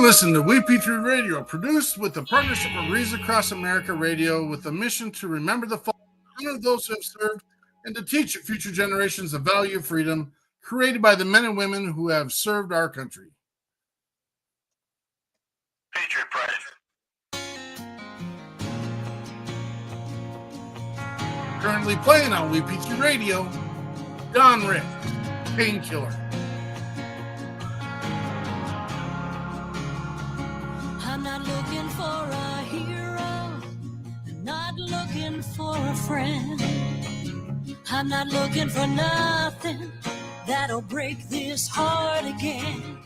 listening to WeP3 Radio, produced with the partnership of Reads Across America Radio, with the mission to remember the fallen, honor those who have served, and to teach future generations the value of freedom created by the men and women who have served our country. Patriot Pride. Currently playing on WeP3 Radio, Don Rick, Painkiller. I'm not looking for a hero, not looking for a friend. I'm not looking for nothing that'll break this heart again.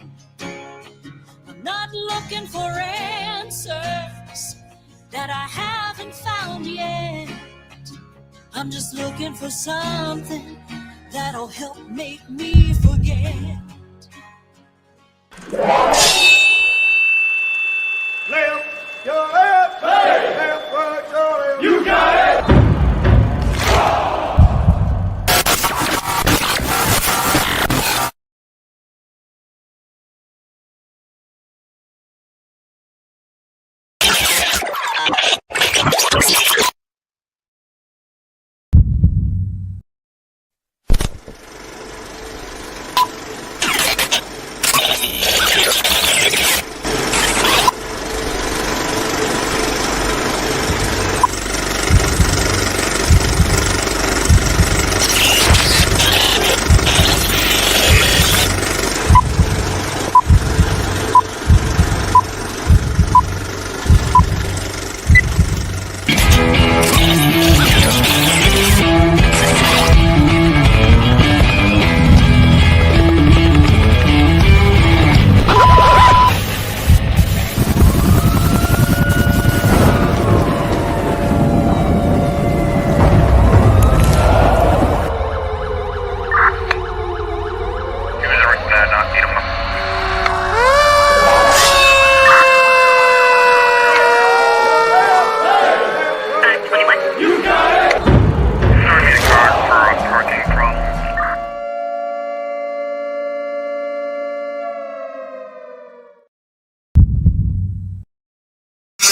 I'm not looking for answers that I haven't found yet. I'm just looking for something that'll help make me forget. Left, your left, hey. Left, right, your left. You got it.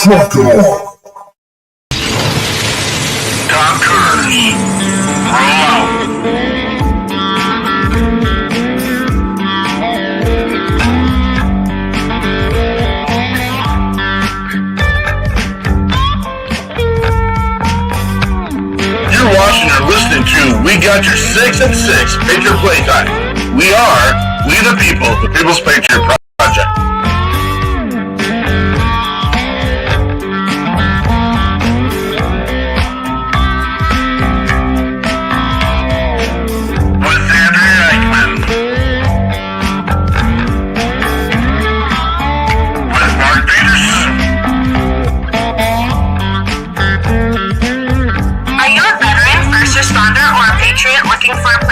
Truck it on. Doctors, roll out. You're watching or listening to We Got Your 6 at 6 Patriot Playtime. We the people, the People's Patriot Project.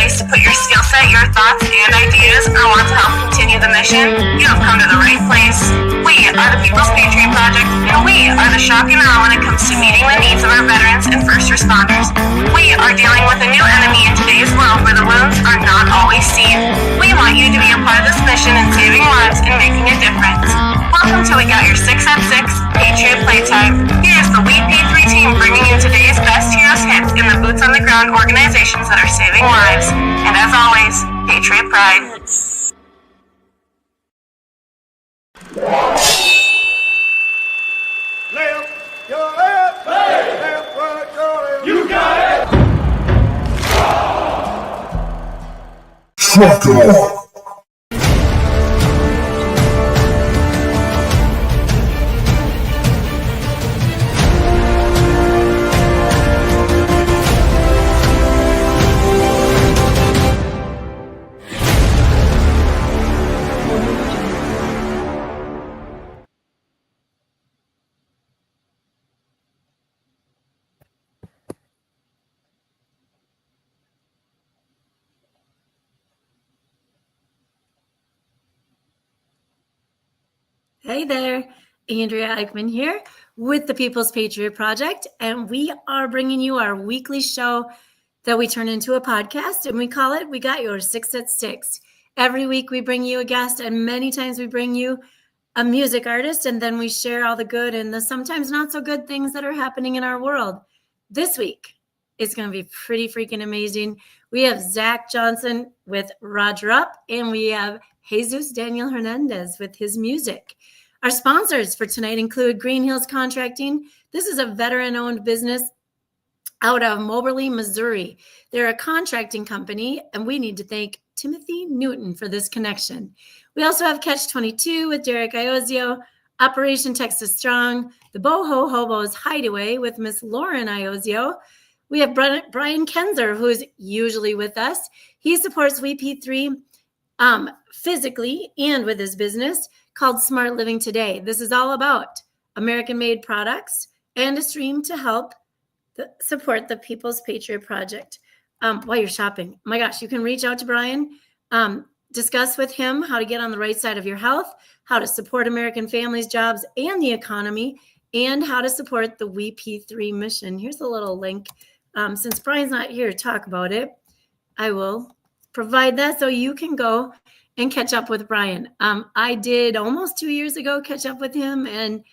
To put your skill set, your thoughts, and ideas, or want to help continue the mission, you have come to the right place. We are the People's Patriot Project, and we are the shock and awe when it comes to meeting the needs of our veterans and first responders. We are dealing with a new enemy in today's world where the wounds are not always seen. We want you to be a part of this mission in saving lives and making a difference. Welcome to We Got Your 6 at 6 Patriot Playtime. Here's the WeP3 Team bringing you today's best heroes hits in the boots on the ground organizations that are saving lives. And as always, Patriot Pride. Left, your left, hey. Left, right, your left. You got it. Truck it on. Hey there, Andrea Eichmann here with the People's Patriot Project, and we are bringing you our weekly show that we turn into a podcast, and we call it We Got Your 6 at 6. Every week we bring you a guest, and many times we bring you a music artist, and then we share all the good and the sometimes not so good things that are happening in our world. This week is going to be pretty freaking amazing. We have Zach Johnson with Roger Up, and we have Jesus Daniel Hernandez with his music. Our sponsors for tonight include Green Hills Contracting. This is a veteran-owned business out of Moberly, Missouri. They're a contracting company, and we need to thank Timothy Newton for this connection. We also have Catch 22 with Derek Iozio, Operation Texas Strong, the Boho Hobos Hideaway with Miss Lauren Iozio. We have Brian Kenzer, who's usually with us. He supports WeP3 physically and with his business called Smart Living Today. This is all about American-made products and a stream to help support the People's Patriot Project while you're shopping. Oh my gosh, you can reach out to Brian, discuss with him how to get on the right side of your health, how to support American families, jobs, and the economy, and how to support the WeP3 mission. Here's a little link. Since Brian's not here to talk about it, I will provide that so you can go and catch up with Brian. I did almost 2 years ago catch up with him, and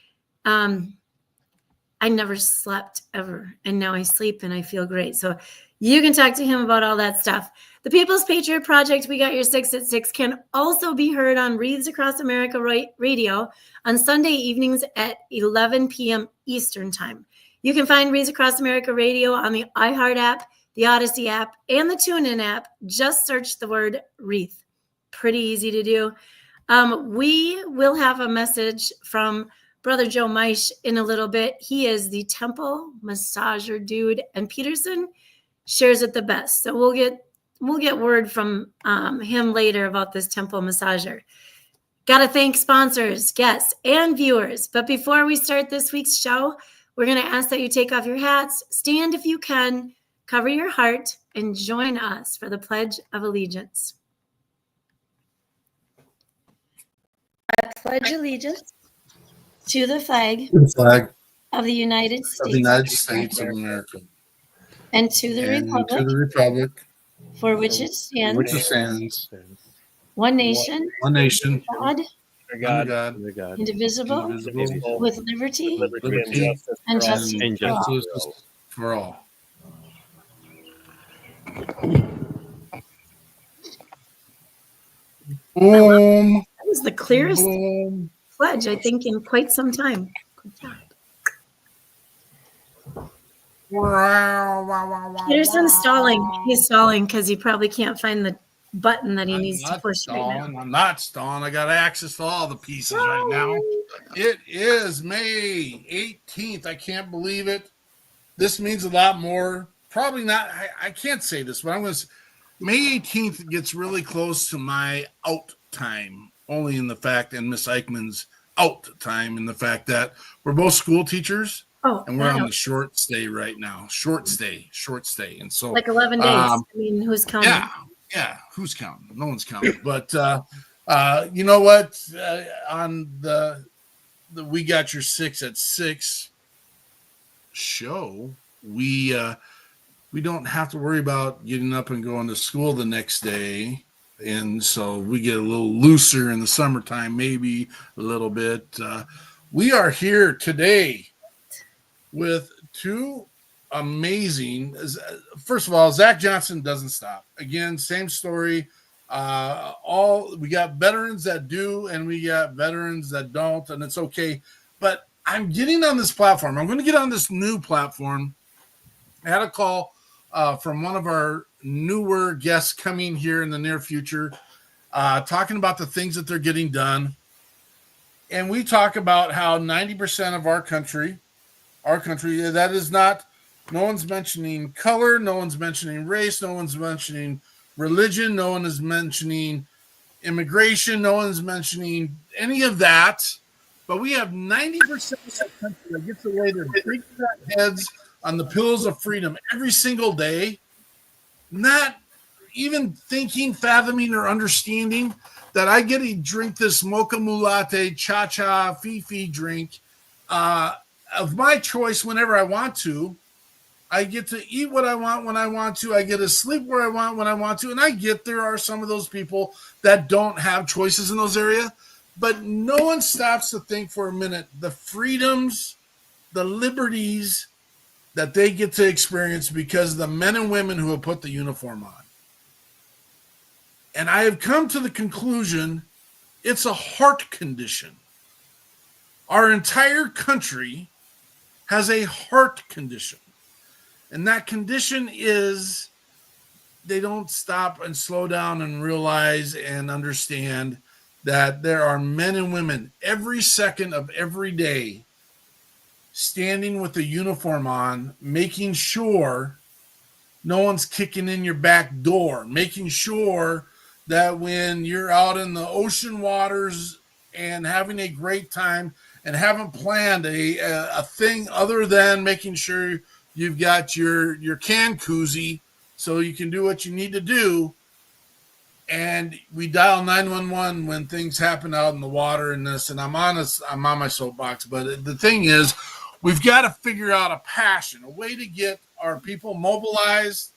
I never slept ever. And now I sleep and I feel great. So you can talk to him about all that stuff. The People's Patriot Project, We Got Your 6 at 6, can also be heard on Wreaths Across America Radio on Sunday evenings at 11 p.m. Eastern Time. You can find Wreaths Across America Radio on the iHeart app, the Odyssey app, and the TuneIn app. Just search the word Wreath. Pretty easy to do. We will have a message from Brother Joe Meisch in a little bit. He is the temple massager dude, and Peterson shares it the best. So we'll get word from him later about this temple massager. Got to thank sponsors, guests, and viewers. But before we start this week's show, we're going to ask that you take off your hats, stand if you can, cover your heart, and join us for the Pledge of Allegiance. I pledge allegiance to the flag of the United States of America, and to the republic for which it stands, one nation, God, indivisible, with liberty and justice for all. That was the clearest pledge, I think, in quite some time. Good job. Peterson's stalling. He's stalling because he probably can't find the button that he needs to push right now. I'm not stalling. I got access to all the pieces right now. It is May 18th. I can't believe it. This means a lot more. Probably not. I can't say this, but I'm going to. May 18th gets really close to my out time, only in the fact, and Miss Eichmann's out time, in the fact that we're both school teachers. And we're on the short stay right now. Short stay. And so like 11 days. I mean, who's counting? Yeah. Who's counting? No one's counting. But you know what? On the We Got Your 6 at 6 show, we don't have to worry about getting up and going to school the next day. And so we get a little looser in the summertime, maybe a little bit. We are here today with two amazing. First of all, Zach Johnson doesn't stop. Again, same story. We got veterans that do, and we got veterans that don't, and it's okay. But I'm getting on this platform. I'm going to get on this new platform. I had a call from one of our newer guests coming here in the near future, talking about the things that they're getting done. And we talk about how 90% of our country, that is not, no one's mentioning color, no one's mentioning race, no one's mentioning religion, no one is mentioning immigration, no one's mentioning any of that. But we have 90% of the country that gets away to break their heads on the pillows of freedom every single day, not even thinking, fathoming, or understanding that I get to drink this mocha mulate, cha-cha, fifi drink of my choice whenever I want to. I get to eat what I want when I want to. I get to sleep where I want when I want to. And I get there are some of those people that don't have choices in those areas. But no one stops to think for a minute the freedoms, the liberties that they get to experience because of the men and women who have put the uniform on. And I have come to the conclusion it's a heart condition. Our entire country has a heart condition. And that condition is they don't stop and slow down and realize and understand that there are men and women every second of every day standing with the uniform on, making sure no one's kicking in your back door, making sure that when you're out in the ocean waters and having a great time and haven't planned a thing other than making sure you've got your can koozie so you can do what you need to do. And we dial 911 when things happen out in the water and this, and I'm on my soapbox. But the thing is, we've got to figure out a passion, a way to get our people mobilized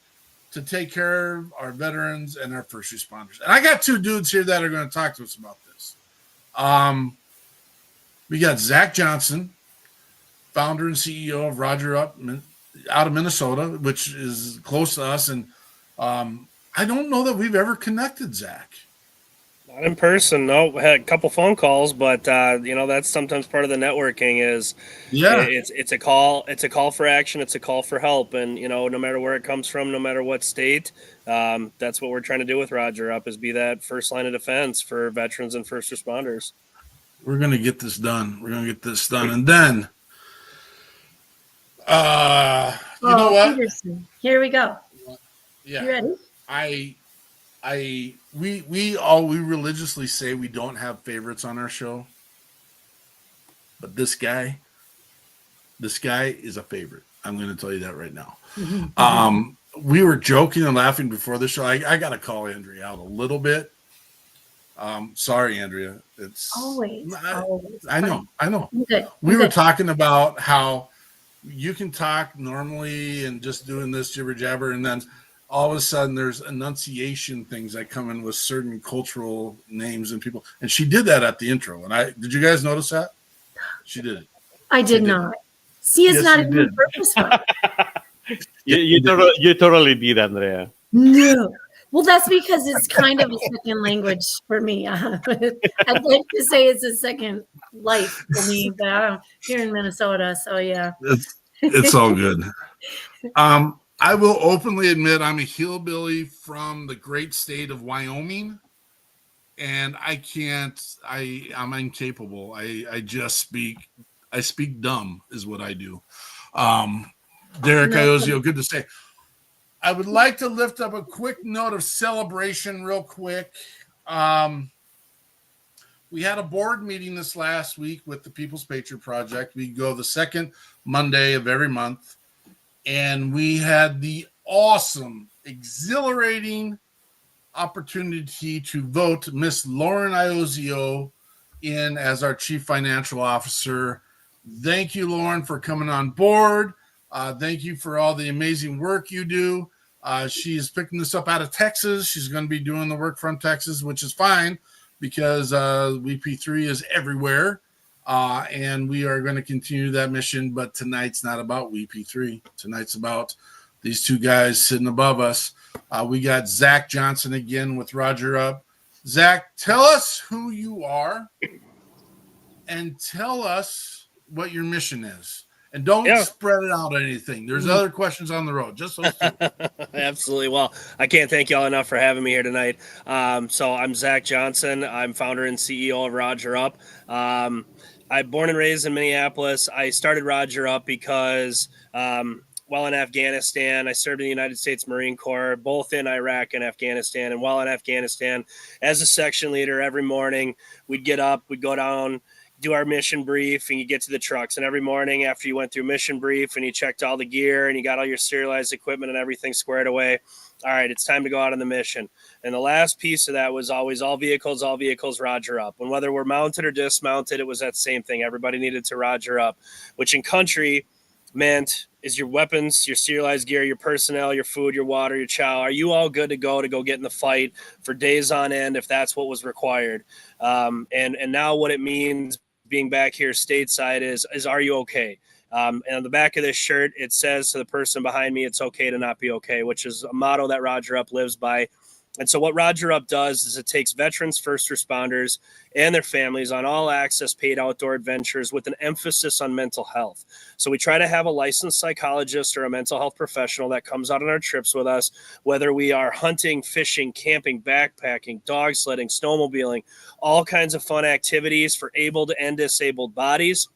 to take care of our veterans and our first responders. And I got two dudes here that are going to talk to us about this. We got Zach Johnson, founder and CEO of Roger Up out of Minnesota, which is close to us. And I don't know that we've ever connected, Zach. Not in person, no. We had a couple phone calls, but that's sometimes part of the networking. Is it's a call for action, it's a call for help, and no matter where it comes from, no matter what state, that's what we're trying to do with Roger Up, is be that first line of defense for veterans and first responders. We're gonna get this done. And then you know what? Peterson. Here we go. Yeah. You ready? We religiously say we don't have favorites on our show, but this guy is a favorite. I'm going to tell you that right now. We were joking and laughing before the show. I got to call Andrea out a little bit. Sorry, Andrea. It's always. I know. Good. We were talking about how you can talk normally and just doing this jibber jabber, and then all of a sudden there's enunciation things that come in with certain cultural names and people. And she did that at the intro. And did you guys notice that? She did it. I did not. See, it's not even purposeful. You totally did, Andrea. No. Well, that's because it's kind of a second language for me. I'd like to say it's a second life for me, but I'm here in Minnesota, so yeah. It's all good. I will openly admit I'm a hillbilly from the great state of Wyoming, and I'm incapable. I speak dumb is what I do. Derek Iozio, good to say. I would like to lift up a quick note of celebration real quick. We had a board meeting this last week with the People's Patriot Project. We go the second Monday of every month. And we had the awesome, exhilarating opportunity to vote Miss Lauren Iozio in as our Chief Financial Officer. Thank you, Lauren, for coming on board. Thank you for all the amazing work you do. She is picking this up out of Texas. She's going to be doing the work from Texas, which is fine because WeP3 is everywhere. And we are going to continue that mission, but tonight's not about WeP3. Tonight's about these two guys sitting above us. We got Zach Johnson again with Roger Up. Zach, tell us who you are and tell us what your mission is. And don't spread it out or anything. There's other questions on the road. Just those two. Absolutely. Well, I can't thank y'all enough for having me here tonight. So I'm Zach Johnson. I'm founder and CEO of Roger Up. I'm born and raised in Minneapolis. I started Roger Up because while in Afghanistan, I served in the United States Marine Corps, both in Iraq and Afghanistan. And while in Afghanistan, as a section leader, every morning we'd get up, we'd go down, do our mission brief, and you get to the trucks. And every morning after you went through mission brief and you checked all the gear and you got all your serialized equipment and everything squared away, all right, it's time to go out on the mission. And the last piece of that was always all vehicles, Roger Up. And whether we're mounted or dismounted, it was that same thing. Everybody needed to Roger Up, which in country meant is your weapons, your serialized gear, your personnel, your food, your water, your chow. Are you all good to go get in the fight for days on end if that's what was required? And now what it means being back here stateside is are you okay? And on the back of this shirt, it says to the person behind me, it's okay to not be okay, which is a motto that Roger Up lives by. And so what Roger Up does is it takes veterans, first responders, and their families on all access paid outdoor adventures with an emphasis on mental health. So we try to have a licensed psychologist or a mental health professional that comes out on our trips with us, whether we are hunting, fishing, camping, backpacking, dog sledding, snowmobiling, all kinds of fun activities for able and disabled bodies.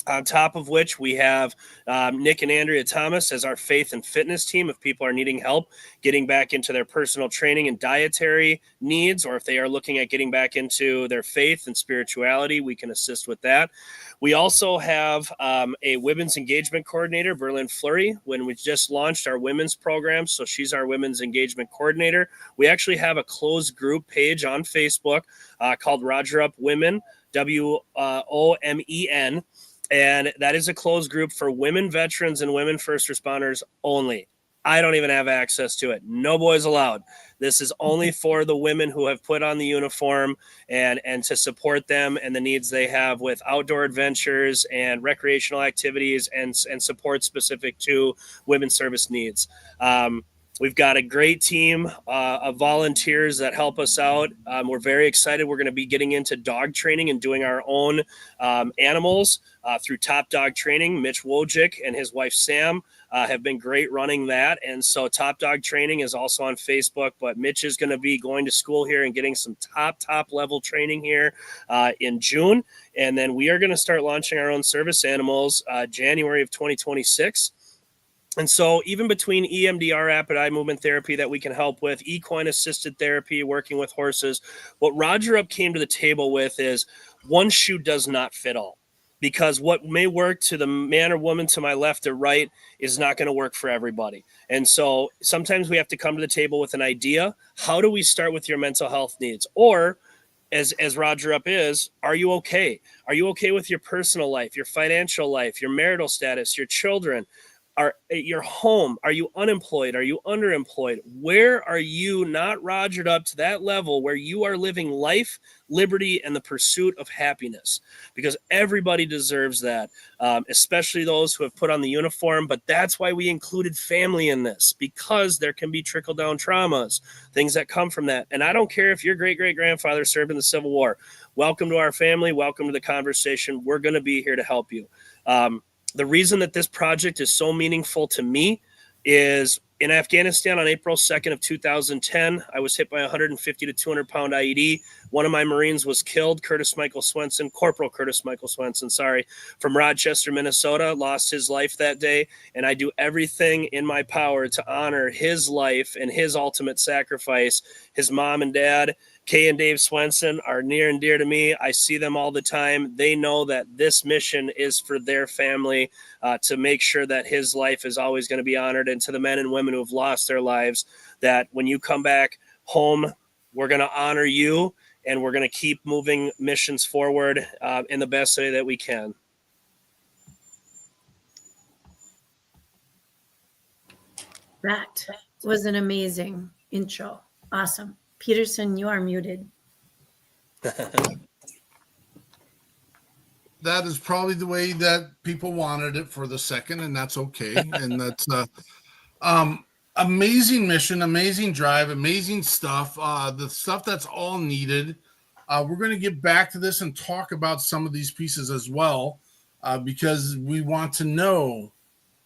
On top of which we have Nick and Andrea Thomas as our faith and fitness team. If people are needing help getting back into their personal training and dietary needs, or if they are looking at getting back into their faith and spirituality, we can assist with that. We also have a women's engagement coordinator, Berlin Fleury, when we just launched our women's program. So she's our women's engagement coordinator. We actually have a closed group page on Facebook called Roger Up Women, WOMEN. And that is a closed group for women veterans and women first responders only. I don't even have access to it. No boys allowed. This is only for the women who have put on the uniform and to support them and the needs they have with outdoor adventures and recreational activities and support specific to women's service needs. We've got a great team of volunteers that help us out. We're very excited. We're going to be getting into dog training and doing our own animals through Top Dog Training. Mitch Wojcik and his wife, Sam, have been great running that. And so Top Dog Training is also on Facebook, but Mitch is going to be going to school here and getting some top level training here in June. And then we are going to start launching our own service animals January of 2026. And so even between EMDR, rapid eye movement therapy that we can help with, equine assisted therapy, working with horses, what Roger Up came to the table with is one shoe does not fit all. Because what may work to the man or woman to my left or right is not going to work for everybody. And so sometimes we have to come to the table with an idea. How do we start with your mental health needs? Or as Roger Up is, are you okay? Are you okay with your personal life, your financial life, your marital status, your children? Are your home? Are you unemployed? Are you underemployed? Where are you not Rogered up to that level where you are living life, liberty, and the pursuit of happiness? Because everybody deserves that, especially those who have put on the uniform. But that's why we included family in this, because there can be trickle-down traumas, things that come from that. And I don't care if your great-great-grandfather served in the Civil War. Welcome to our family. Welcome to the conversation. We're going to be here to help you. The reason that this project is so meaningful to me is in Afghanistan on April 2nd of 2010, I was hit by a 150 to 200 pound IED. One of my Marines was killed, Corporal Curtis Michael Swenson, from Rochester, Minnesota, lost his life that day. And I do everything in my power to honor his life and his ultimate sacrifice. His mom and dad, Kay and Dave Swenson, are near and dear to me. I see them all the time. They know that this mission is for their family, to make sure that his life is always going to be honored. And to the men and women who have lost their lives, that when you come back home, we're going to honor you and we're going to keep moving missions forward in the best way that we can. That was an amazing intro. Awesome. Peterson, you are muted. That is probably the way that people wanted it for the second, and that's okay. And that's amazing mission, amazing drive, amazing stuff. The stuff that's all needed. We're going to get back to this and talk about some of these pieces as well, because we want to know,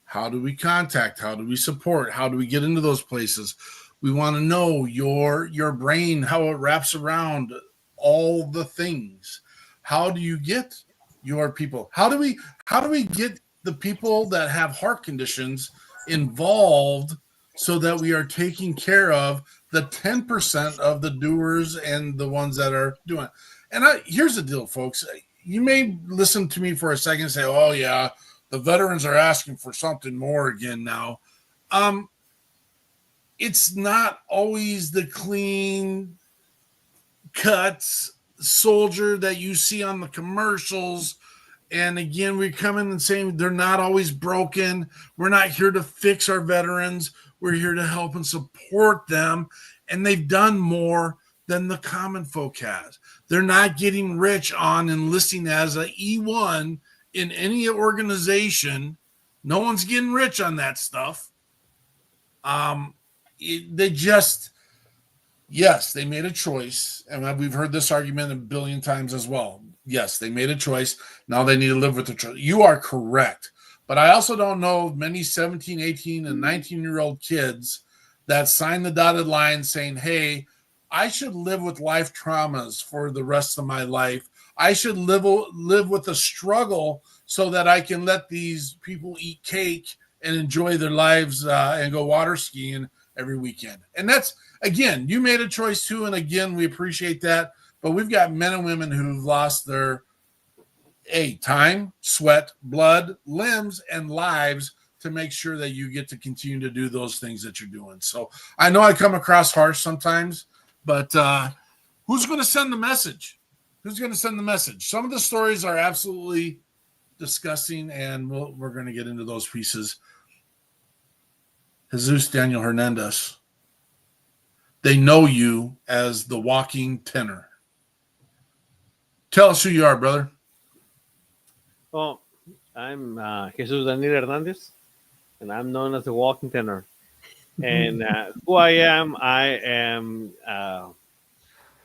how do we contact? How do we support? How do we get into those places? We want to know your brain, how it wraps around all the things. How do you get your people? How do we get the people that have heart conditions involved so that we are taking care of the 10% of the doers and the ones that are doing it? And here's the deal, folks. You may listen to me for a second and say, oh yeah, the veterans are asking for something more again now. It's not always the clean cuts soldier that you see on the commercials And again, we come in and saying they're not always broken. We're not here to fix our veterans. We're here to help and support them. And they've done more than the common folk has. They're not getting rich on enlisting as an E1 in any organization. No one's getting rich on that stuff. They just, yes, they made a choice. And we've heard this argument a billion times as well. Yes, they made a choice. Now they need to live with the choice. You are correct. But I also don't know many 17, 18, and 19-year-old kids that sign the dotted line saying, hey, I should live with life traumas for the rest of my life. I should live with a struggle so that I can let these people eat cake and enjoy their lives and go water skiing every weekend. And that's, again, you made a choice too. And again, we appreciate that. But we've got men and women who've lost their time, sweat, blood, limbs, and lives to make sure that you get to continue to do those things that you're doing. So I know I come across harsh sometimes, but who's going to send the message? Who's going to send the message? Some of the stories are absolutely disgusting, and we're going to get into those pieces. Jesus Daniel Hernandez. They know you as the Walking Tenor. Tell us who you are, brother. Well, I'm Jesus Daniel Hernandez, and I'm known as the Walking Tenor. And who I am a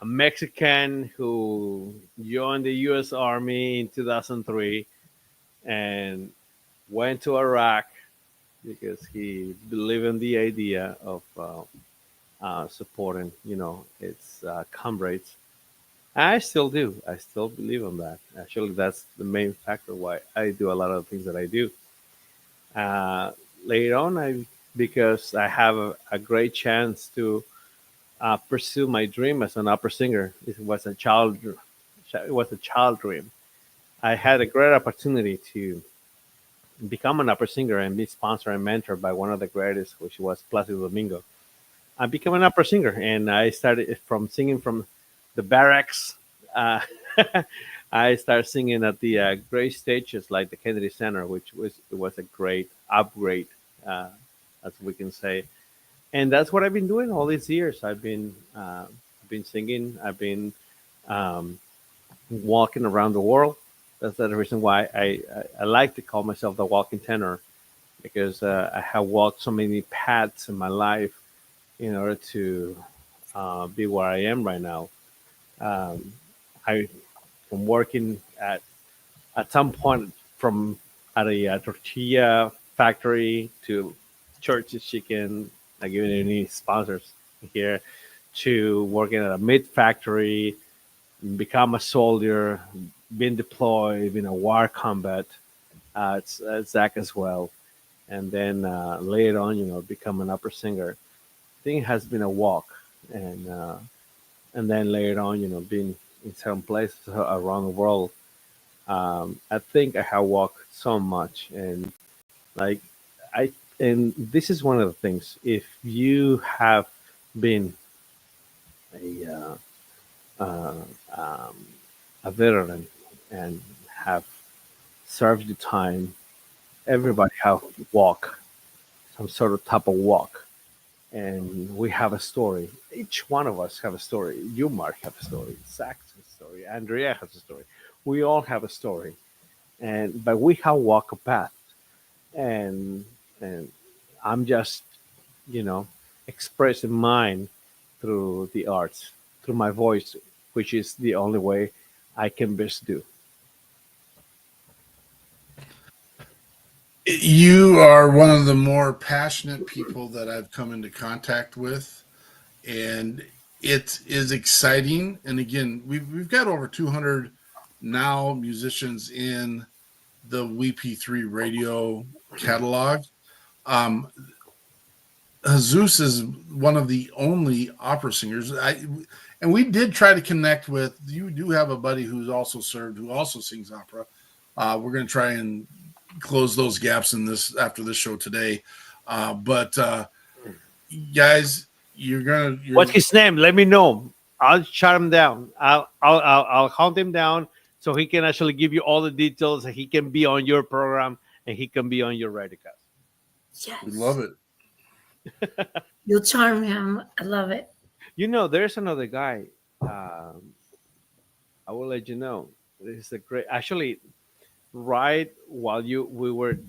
Mexican who joined the U.S. Army in 2003 and went to Iraq because he believed in the idea of supporting, its comrades. I still do. I still believe in that. Actually, that's the main factor why I do a lot of the things that I do. Later on, because I have a great chance to pursue my dream as an opera singer. It was a child dream. I had a great opportunity to become an opera singer and be sponsored and mentored by one of the greatest, which was Placido Domingo. I became an opera singer, and I started from singing from the barracks. I started singing at the great stages like the Kennedy Center, which was a great upgrade, as we can say. And that's what I've been doing all these years. I've been singing. I've been walking around the world. That's the reason why I like to call myself the Walking Tenor, because I have walked so many paths in my life in order to be where I am right now. I'm working at some point at a tortilla factory to Church's Chicken. Not giving any sponsors here, to working at a meat factory, become a soldier, being deployed in a war combat, it's Zach as well, and then later on, become an opera singer. I think it has been a walk, and then later on, being in certain places around the world. I think I have walked so much, and and this is one of the things. If you have been a veteran and have served your time, everybody have walk some sort of type of walk, and we have a story. Each one of us have a story. You, Mark, have a story. Zach has a story. Andrea has a story. We all have a story, but we have walked a path, and I'm just, expressing mine through the arts, through my voice, which is the only way I can best do. You are one of the more passionate people that I've come into contact with, and it is exciting. And again, we've got over 200 now musicians in the WeP3 radio catalog. Jesus is one of the only opera singers. And we did try to connect with. You do have a buddy who's also served, who also sings opera. We're going to try and close those gaps in this after this show today. But guys, What's his name? Let me know. I'll shut him down. I'll hunt him down so he can actually give you all the details, and he can be on your program, and he can be on your radicast. Yes. We love it. You'll charm him. I love it. There's another guy. I will let you know. This is a great. Actually, right while you were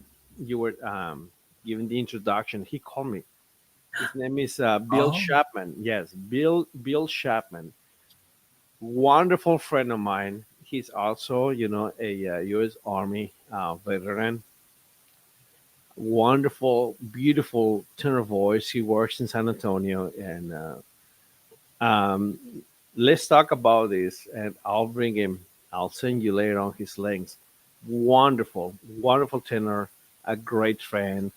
giving the introduction, he called me. His name is Bill Oh. Chapman. Yes, Bill Chapman. Wonderful friend of mine. He's also, a U.S. Army veteran. Wonderful, beautiful tenor voice. He works in San Antonio, and um, let's talk about this. And I'll bring him. I'll send you later on his links. Wonderful, wonderful tenor, a great friend,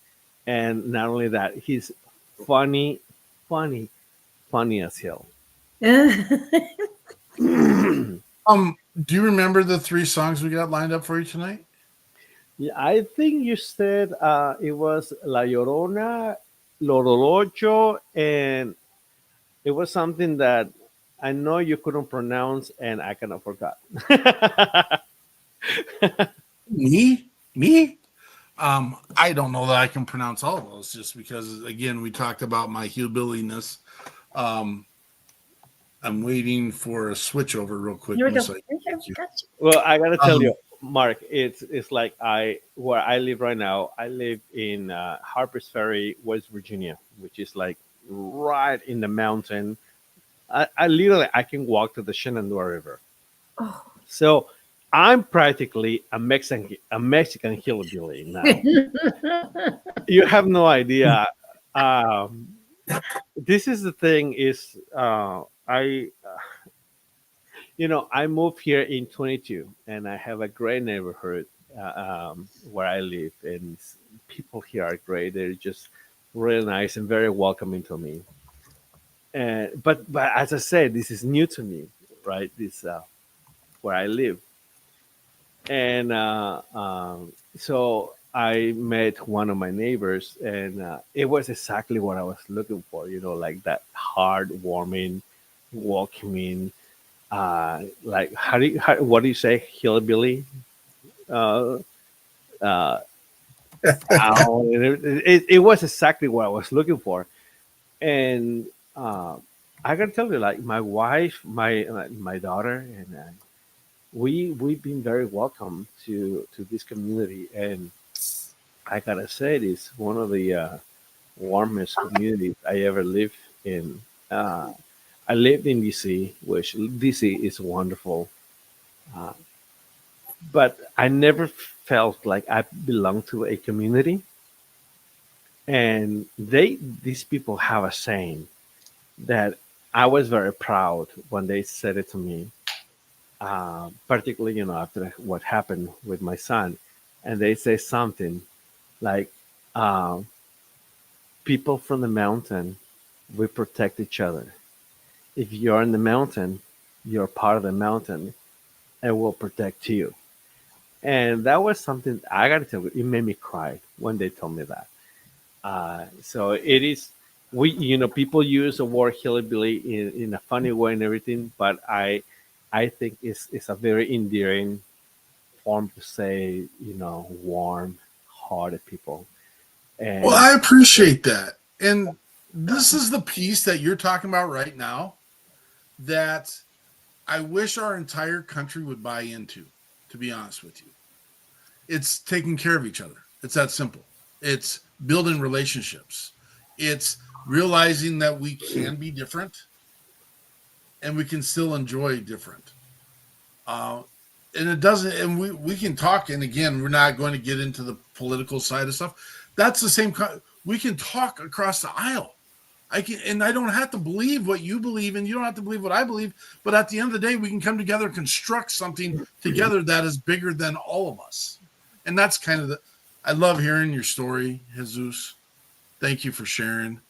and not only that, he's funny, funny, funny as hell. Do you remember the 3 songs we got lined up for you tonight? Yeah, I think you said it was La Llorona, Lorolocho, and it was something that I know you couldn't pronounce, and I kind of forgot. Me? I don't know that I can pronounce all of those, just because, again, we talked about my hillbilliness. I'm waiting for a switch over real quick. Here we go. Miss, thank you. Gotcha. Well, I gotta tell you, Mark, it's like where I live right now. I live in Harpers Ferry, West Virginia, which is like right in the mountain. I literally I can walk to the Shenandoah River. Oh. So I'm practically a Mexican hillbilly now. You have no idea. This is the thing is I moved here in 22, and I have a great neighborhood where I live, and people here are great. They're just really nice and very welcoming to me. And but as I said, this is new to me, right? This where I live, and so I met one of my neighbors, and it was exactly what I was looking for. Like that heartwarming, welcoming. Like what do you say, hillbilly? Uh, uh, it was exactly what I was looking for, and I gotta tell you, like my wife, my daughter, and we've been very welcome to this community, and I gotta say, it's one of the warmest communities I ever lived in. I lived in DC, which DC is wonderful, uh, but I never felt like I belonged to a community. And these people have a saying that I was very proud when they said it to me, particularly after what happened with my son, and they say something like, uh, "People from the mountain, we protect each other. If you're in the mountain, you're part of the mountain, and we'll protect you." And that was something I gotta tell you, it made me cry when they told me that. So it is, people use the word hillbilly in a funny way and everything, but I think it's a very endearing form to say, warm hearted people. And Well, I appreciate that. And this is the piece that you're talking about right now that I wish our entire country would buy into, to be honest with you. It's taking care of each other. It's that simple. It's building relationships. It's realizing that we can be different and we can still enjoy different. And it doesn't, and we can talk. And again, we're not going to get into the political side of stuff. That's the same. We can talk across the aisle. And I don't have to believe what you believe, and you don't have to believe what I believe. But at the end of the day, we can come together and construct something together that is bigger than all of us. And that's kind of I love hearing your story, Jesus. Thank you for sharing.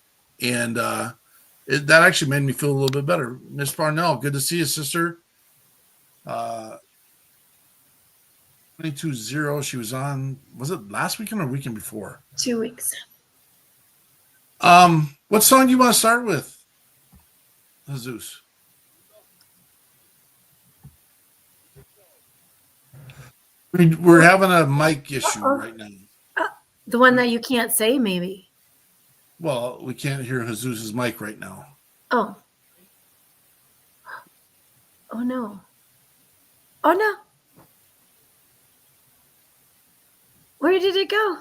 And that actually made me feel a little bit better. Miss Parnell, good to see you, sister. 22-0. She was on, was it last weekend or weekend before? 2 weeks. What song do you want to start with, Jesus? We're having a mic issue right now. The one that you can't say, maybe. Well, we can't hear Jesus's mic right now. Oh. Oh, no. Oh, no. Where did it go?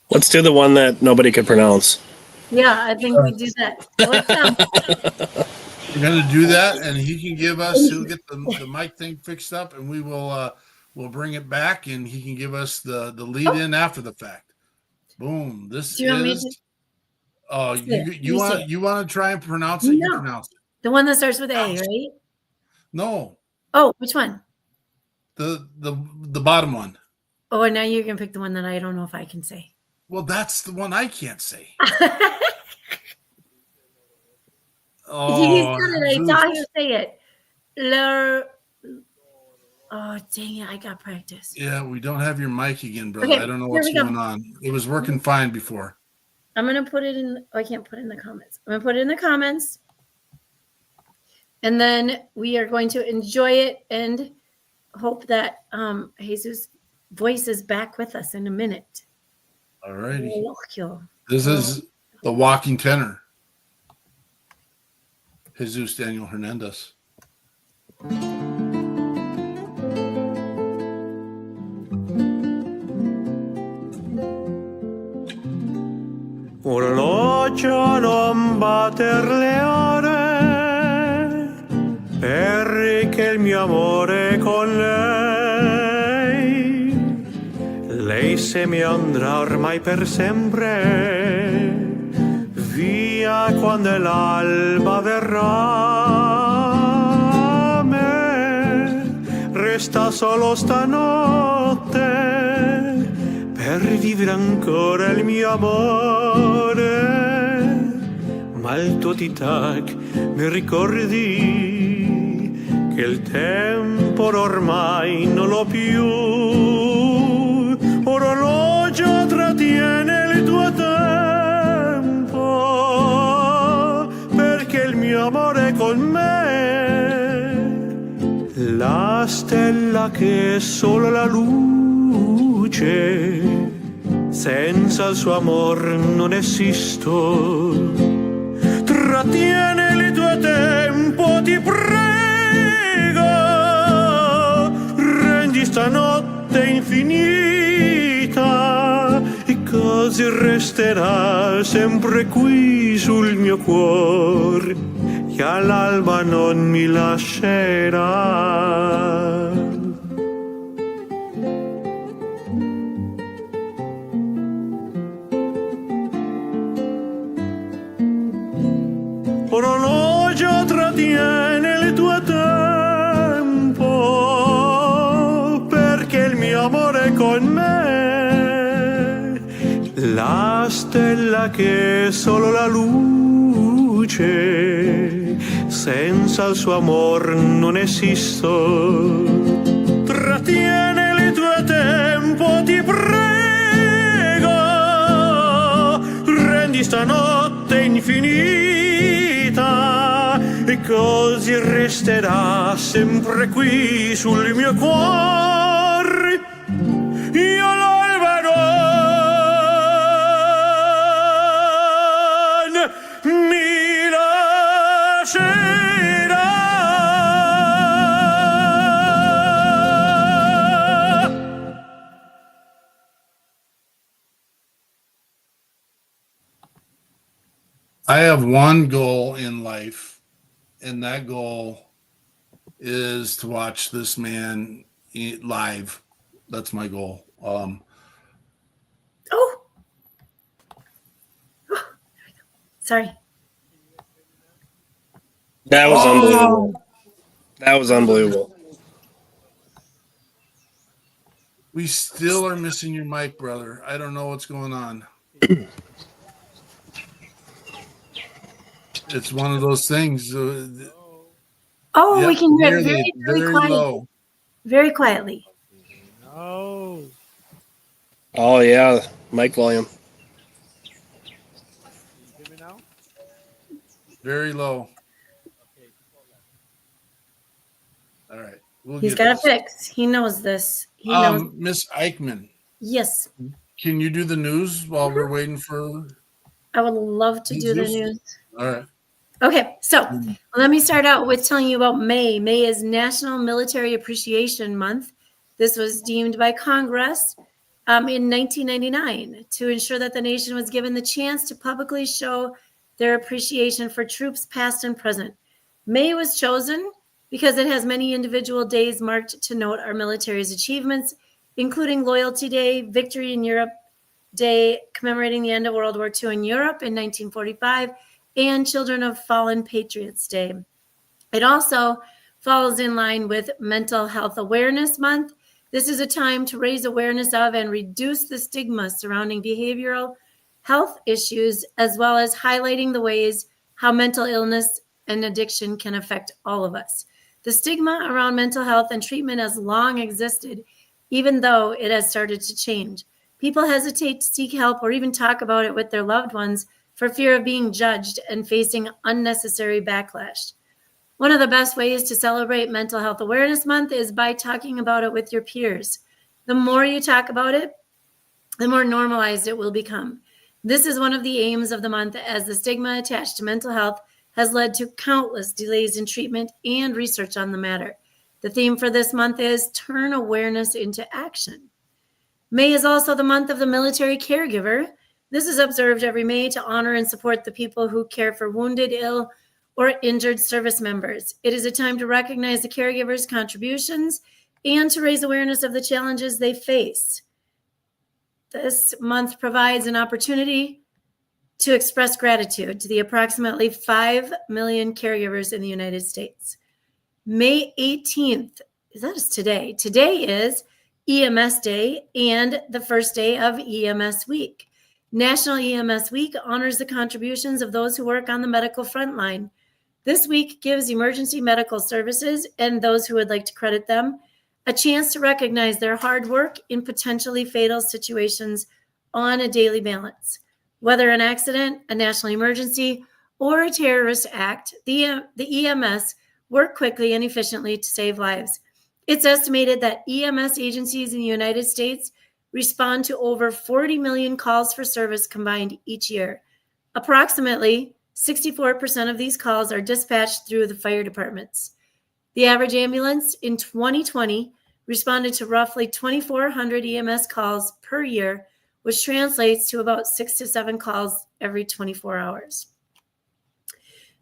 Let's do the one that nobody could pronounce. Yeah, I think we do that. What's up? We're going to do that, and he can give us. He'll get the mic thing fixed up, and we will. We'll bring it back, and he can give us the lead in after the fact. Boom! This is. Oh, you want to try and pronounce it? You pronounce it. The one that starts with A, right? No. Oh, which one? The bottom one. Oh, now you can pick the one that I don't know if I can say. Well, that's the one I can't say. Oh, I saw you say it. Oh, dang it. I got practice. Yeah, we don't have your mic again, brother. Okay, I don't know what's going on. It was working fine before. I'm going to put it in. Oh, I can't put it in the comments. I'm going to put it in the comments. And then we are going to enjoy it and hope that Jesus' voice is back with us in a minute. All righty. This is the Walking Tenor. Jesus Daniel Hernandez. Orologio non batter le ore, perché il mio amore è con lei. Lei se mi andrà ormai per sempre, via quando l'alba verrà. A me resta solo stanotte per vivere ancora il mio amore, ma il tuo tic-tac mi ricordi che il tempo ormai non l'ho più. Orologio trattiene il tuo tempo, perché il mio amore è con me, la stella che è solo la luce, senza il suo amor non esisto. Trattiene il tuo tempo, ti prego, rendi stanotte infinita, e così resterà sempre qui sul mio cuore, che all'alba non mi lascerà. Orologio trattiene il tuo tempo, perché il mio amore è con me, la stella che è solo la luce, senza il suo amor non esisto. Trattiene il tuo tempo, ti prego, rendi stanotte infinita, e così resterà sempre qui sul mio cuore, io l'alba non mi lascerà. I have one goal in life, and that goal is to watch this man eat live. That's my goal. Sorry. That was unbelievable. That was unbelievable. We still are missing your mic, brother. I don't know what's going on. It's one of those things. Oh, we can hear it very, very quietly. Low. Very quietly. Oh, yeah. Mic volume. Very low. All right. He's get got a this. fix. He knows this. He knows. Miss Eichmann, Yes, can you do the news while we're waiting for I would love to do the Jesus? news. All right. Okay, so let me start out with telling you about May. May is National Military Appreciation Month. This was deemed by Congress in 1999 to ensure that the nation was given the chance to publicly show their appreciation for troops past and present. May was chosen because it has many individual days marked to note our military's achievements, including Loyalty Day, Victory in Europe Day, commemorating the end of World War II in Europe in 1945, and Children of Fallen Patriots Day. It also falls in line with Mental Health Awareness Month. This is a time to raise awareness of and reduce the stigma surrounding behavioral health issues, as well as highlighting the ways how mental illness and addiction can affect all of us. The stigma around mental health and treatment has long existed, even though it has started to change. People hesitate to seek help or even talk about it with their loved ones for fear of being judged and facing unnecessary backlash. One of the best ways to celebrate Mental Health Awareness Month is by talking about it with your peers. The more you talk about it, the more normalized it will become. This is one of the aims of the month, as the stigma attached to mental health has led to countless delays in treatment and research on the matter. The theme for this month is Turn Awareness into Action. May is also the month of the military caregiver. This is observed every May to honor and support the people who care for wounded, ill, or injured service members. It is a time to recognize the caregivers' contributions and to raise awareness of the challenges they face. This month provides an opportunity to express gratitude to the approximately 5 million caregivers in the United States. May 18th, that is today. Today is EMS Day and the first day of EMS Week. National EMS Week honors the contributions of those who work on the medical front line. This week gives emergency medical services and those who would like to credit them a chance to recognize their hard work in potentially fatal situations on a daily balance. Whether an accident, a national emergency, or a terrorist act, the EMS work quickly and efficiently to save lives. It's estimated that EMS agencies in the United States respond to over 40 million calls for service combined each year. Approximately 64% of these calls are dispatched through the fire departments. The average ambulance in 2020 responded to roughly 2,400 EMS calls per year, which translates to about 6 to 7 calls every 24 hours.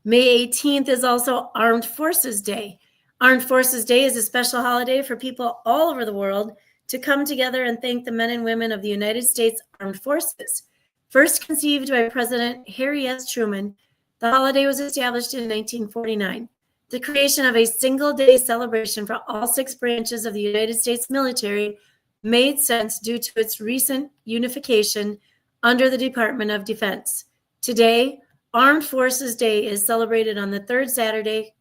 May 18th is also Armed Forces Day. Armed Forces Day is a special holiday for people all over the world to come together and thank the men and women of the United States Armed Forces. First conceived by President Harry S. Truman, the holiday was established in 1949. The creation of a single-day celebration for all 6 branches of the United States military made sense due to its recent unification under the Department of Defense. Today, Armed Forces Day is celebrated on the 3rd Saturday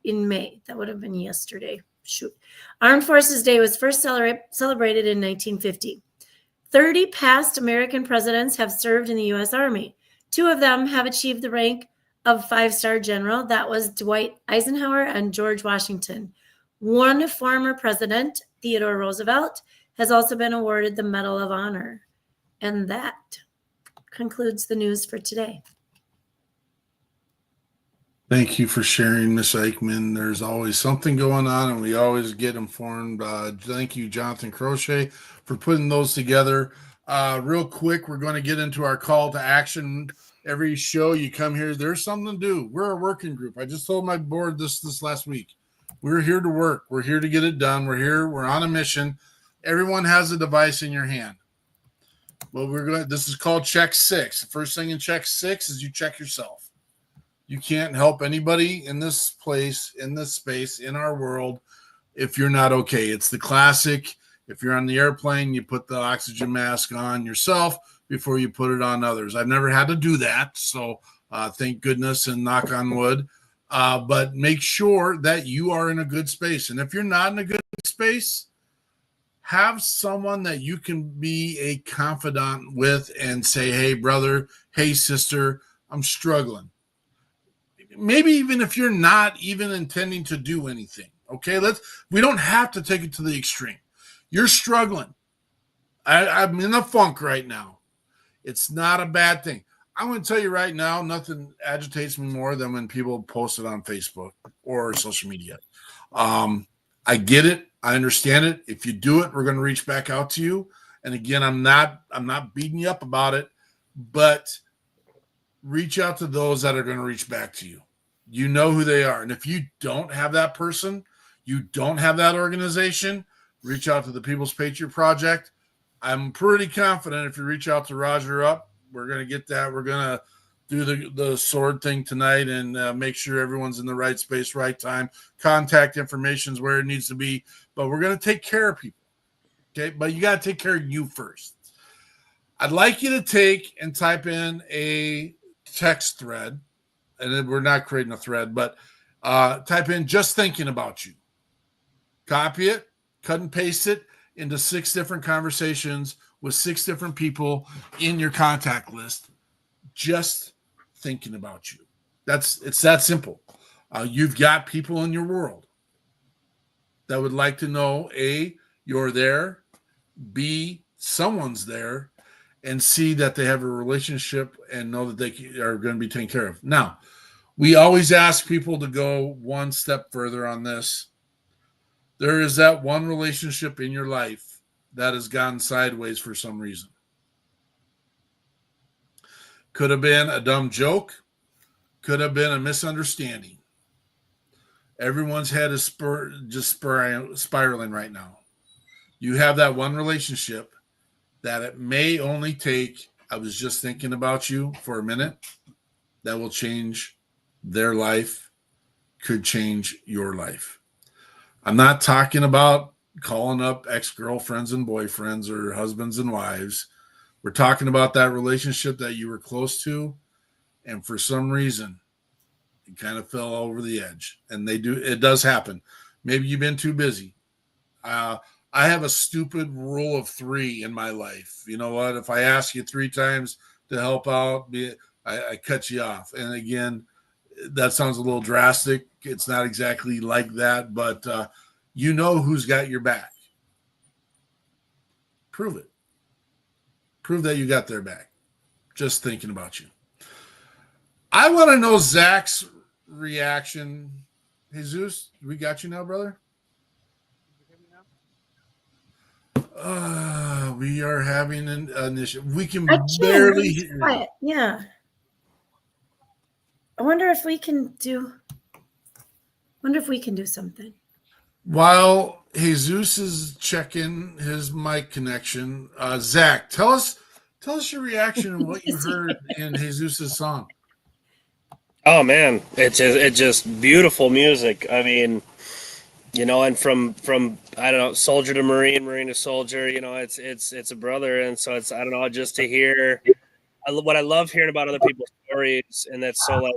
in May. That would have been yesterday. Shoot. Armed Forces Day was first celebrated in 1950. 30 past American presidents have served in the U.S. Army. 2 of them have achieved the rank of 5-star general. That was Dwight Eisenhower and George Washington. One former president, Theodore Roosevelt, has also been awarded the Medal of Honor. And that concludes the news for today. Thank you for sharing, Miss Eichmann. There's always something going on, and we always get informed. Thank you, Jonathan Crochet, for putting those together. Real quick, we're going to get into our call to action. Every show you come here, there's something to do. We're a working group. I just told my board this last week. We're here to work. We're here to get it done. We're here. We're on a mission. Everyone has a device in your hand. Well, this is called check 6. The first thing in check 6 is you check yourself. You can't help anybody in this place, in this space, in our world, if you're not okay. It's the classic. If you're on the airplane, you put the oxygen mask on yourself before you put it on others. I've never had to do that, so thank goodness and knock on wood. But make sure that you are in a good space. And if you're not in a good space, have someone that you can be a confidant with and say, hey, brother, hey, sister, I'm struggling. Maybe even if you're not even intending to do anything, Okay, we don't have to take it to the extreme. You're struggling. I'm in a funk right now. It's not a bad thing. I'm going to tell you right now, nothing agitates me more than when people post it on Facebook or social media. I get it. I understand it. If you do it, we're going to reach back out to you. And again, I'm not beating you up about it, but reach out to those that are going to reach back to you. You know who they are. And if you don't have that person, you don't have that organization, reach out to the People's Patriot Project. I'm pretty confident if you reach out to Roger Up, we're going to get that. We're going to do the sword thing tonight and make sure everyone's in the right space, right time. Contact information is where it needs to be. But we're going to take care of people. Okay? But you got to take care of you first. I'd like you to take and type in a text thread. And we're not creating a thread, but type in just thinking about you. Copy it, cut and paste it into 6 different conversations with 6 different people in your contact list. Just thinking about you. It's that simple. You've got people in your world that would like to know, A, you're there, B, someone's there, and C, that they have a relationship and know that they are going to be taken care of. Now, we always ask people to go one step further on this. There is that one relationship in your life that has gone sideways for some reason. Could have been a dumb joke. Could have been a misunderstanding. Everyone's head is just spiraling right now. You have that one relationship that it may only take, I was just thinking about you for a minute, that will change their life, could change your life. I'm not talking about calling up ex-girlfriends and boyfriends or husbands and wives. We're talking about that relationship that you were close to, and for some reason, it kind of fell over the edge. And it does happen. Maybe you've been too busy. I have a stupid rule of 3 in my life. You know what? If I ask you 3 times to help out, I cut you off. And again, that sounds a little drastic. It's not exactly like that, but you know who's got your back. Prove it. Prove that you got their back. Just thinking about you. I want to know Zach's reaction. Jesus, we got you now, brother? We are having an issue. We can barely hear you. Yeah. I wonder if we can do something. While Jesus is checking his mic connection, Zach, tell us your reaction and what you heard in Jesus' song. Oh man, it's just beautiful music. I mean, you know, and from I don't know, soldier to Marine, Marine to soldier, you know, it's a brother, and so it's, I don't know, just to hear what I love hearing about other people's stories, and that's so like,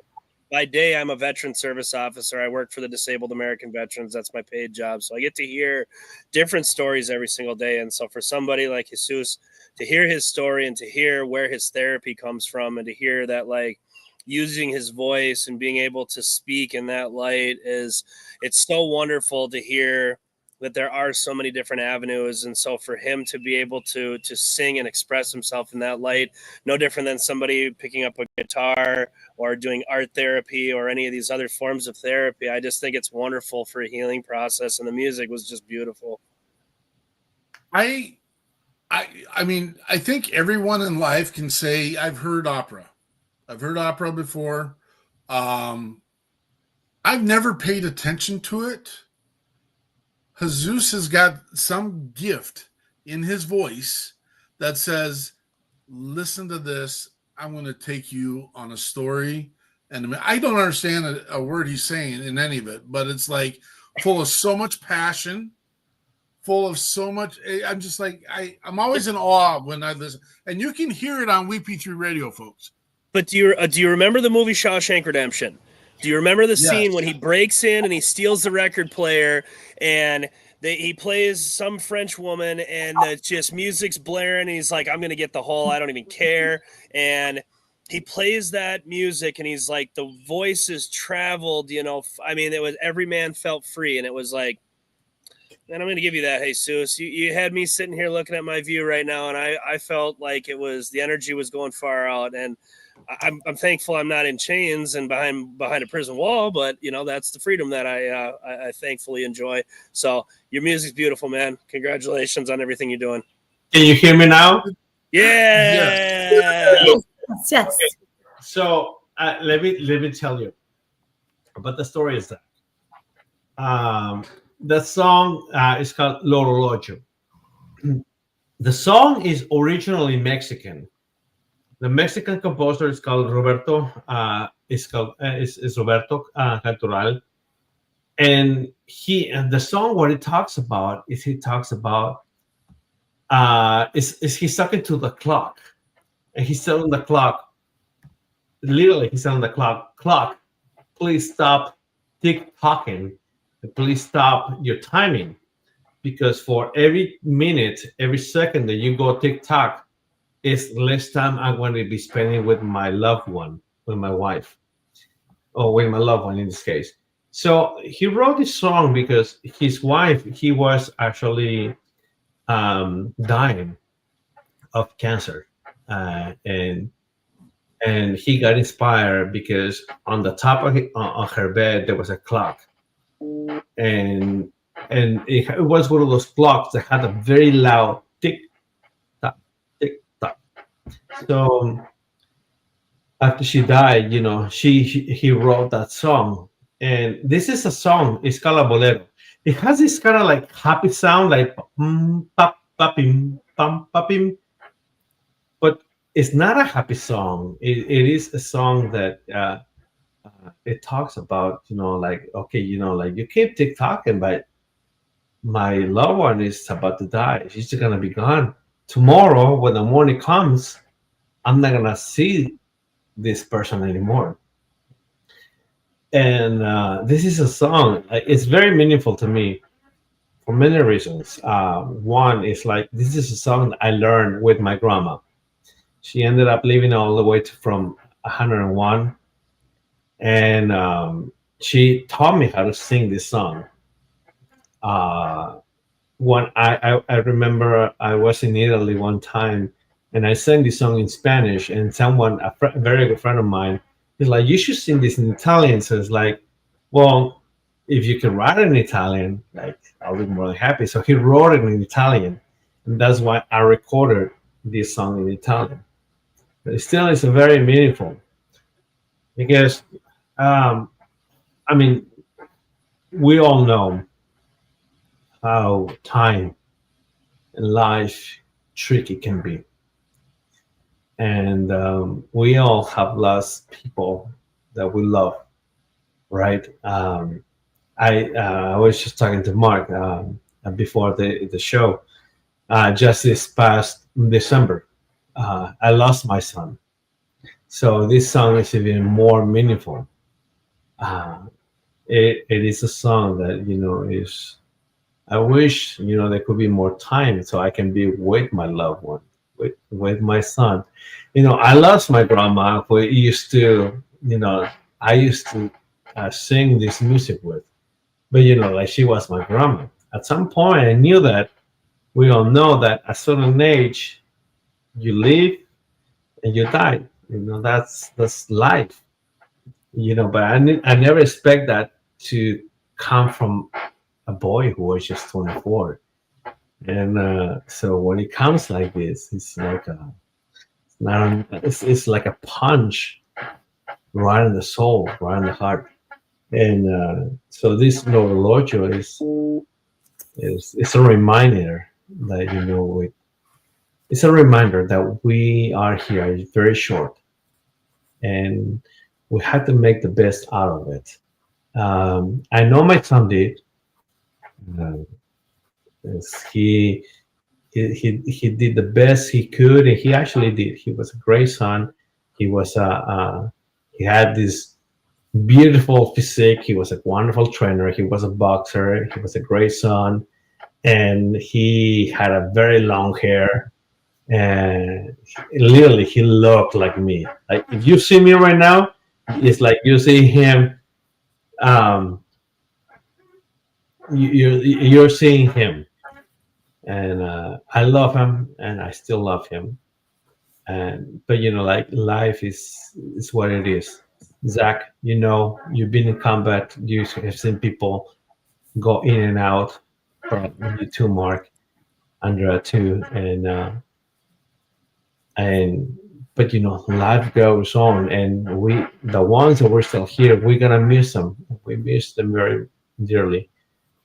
by day I'm a veteran service officer. I work for the Disabled American Veterans. That's my paid job, so I get to hear different stories every single day. And so for somebody like Jesus to hear his story and to hear where his therapy comes from, and to hear that, like, using his voice and being able to speak in that light, it's so wonderful to hear that there are so many different avenues. And so for him to be able to sing and express himself in that light, no different than somebody picking up a guitar or doing art therapy or any of these other forms of therapy, I just think it's wonderful for a healing process. And the music was just beautiful. I mean, I think everyone in life can say, I've heard opera. I've heard opera before. I've never paid attention to it. Jesus has got some gift in his voice that says, listen to this. I'm going to take you on a story. And I don't understand a word he's saying in any of it, but it's like full of so much passion, full of so much. I'm just like, I'm always in awe when I listen. And you can hear it on WeP3 Radio, folks. But do you remember the movie Shawshank Redemption? Do you remember the scene when he breaks in and he steals the record player and he plays some French woman and just music's blaring and he's like, I'm going to get the whole, I don't even care. And he plays that music and he's like, the voices traveled, you know. I mean, it was every man felt free. And it was like, and I'm going to give you that, Jesus. You had me sitting here looking at my view right now, and I felt like it was, the energy was going far out. And I'm thankful I'm not in chains and behind a prison wall, but you know, that's the freedom that I thankfully enjoy. So your music's beautiful, man. Congratulations on everything you're doing. Can you hear me now? Yeah. Yes. So let me tell you about the story. Is that the song is called L'Orologio. The song is originally Mexican. The Mexican composer is called Roberto. Is Roberto Cantoral, and the song, what it talks about is he's talking to the clock, and he's telling the clock, literally, he's telling the clock, please stop tick-tocking, please stop your timing, because for every minute, every second that you go tick-tock, is less time I'm going to be spending with my loved one, with my wife, or with my loved one in this case. So he wrote this song because his wife, he was actually dying of cancer, and he got inspired because on the top of on her bed there was a clock, and it was one of those clocks that had a very loud tick tock, tick tock. So after she died, you know, he wrote that song, and this is a song. It's called a bolero. It has this kind of like happy sound, like pop papim pam papim, but it's not a happy song. It is a song that it talks about, you know, like, okay, you know, like, you keep tick-tocking, but my loved one is about to die. She's just gonna be gone tomorrow. When the morning comes, I'm not gonna see this person anymore. And this is a song. It's very meaningful to me for many reasons. One is like, this is a song that I learned with my grandma. She ended up living all the way from 101, and she taught me how to sing this song. When I remember I was in Italy one time, and I sang this song in Spanish, and someone, a very good friend of mine, he's like, you should sing this in Italian. So it's like, well, if you can write it in Italian, like, I'll be more than happy. So he wrote it in Italian, and that's why I recorded this song in Italian. But it still is very meaningful because, I mean, we all know how time and life tricky can be. And we all have lost people that we love, right? I was just talking to Mark before the show. Just this past December, I lost my son. So this song is even more meaningful. It is a song that, you know, is, I wish, you know, there could be more time so I can be with my loved one, with my son. You know, I lost my grandma, who used to, you know, I used to sing this music with. But, you know, like, she was my grandma. At some point, I knew that we all know that at a certain age, you live and you die. You know, that's life. You know, but I never expect that to come from a boy who was just 24. And so when it comes like this, it's like it's like a punch right in the soul, right in the heart. And so this L'Orologio is a reminder that, you know, it's a reminder that we are here. It's very short, and we have to make the best out of it. I know my son did. He did the best he could, and he actually did. He was a great son. He was he had this beautiful physique. He was a wonderful trainer. He was a boxer. He was a great son, and he had a very long hair. and literally he looked like me. Like if you see me right now, it's like you see him. Um, you're seeing him, and I love him, and I still love him. And but like life is what it is. Zach, you've been in combat. You have seen people go in and out. Probably you too, Mark, Andrea too, and but life goes on, and the ones that were still here, we're gonna miss them. We miss them very dearly.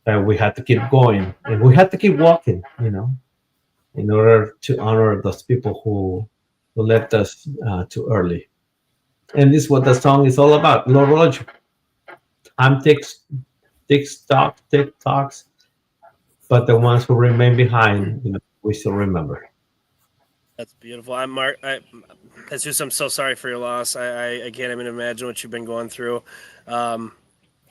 We had to keep going, and we had to keep walking. In order to honor those people who left us too early. And this is what the song is all about. Low religion. I'm tick tocks, but the ones who remain behind, we still remember. That's beautiful. I'm Mark. Jesus, I'm so sorry for your loss. I can't even imagine what you've been going through.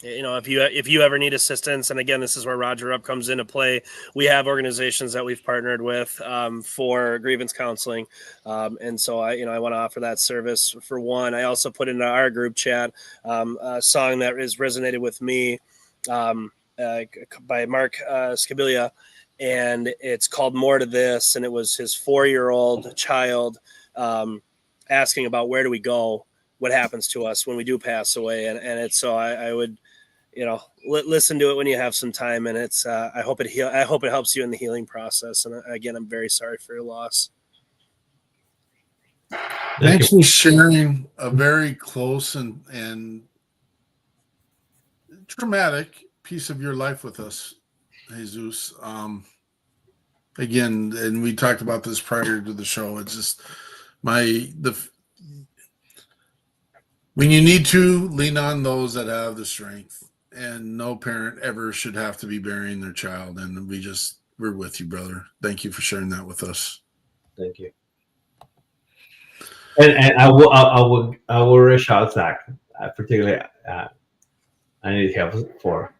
If you ever need assistance, and again, this is where Roger Up comes into play. We have organizations that we've partnered with for grievance counseling, and so I want to offer that service. For one, I also put into our group chat a song that has resonated with me by Mark Scabilia, and it's called "More to This," and it was his 4-year-old child asking about where do we go, what happens to us when we do pass away, and it's so I would. Listen to it when you have some time, and it's. I hope it helps you in the healing process. And again, I'm very sorry for your loss. Thanks for sharing a very close and traumatic piece of your life with us, Jesus. Again, and we talked about this prior to the show. It's just when you need to lean on those that have the strength. And no parent ever should have to be burying their child. And we're with you, brother. Thank you for sharing that with us. Thank you. And I will reach out, Zach. Particularly, I need help for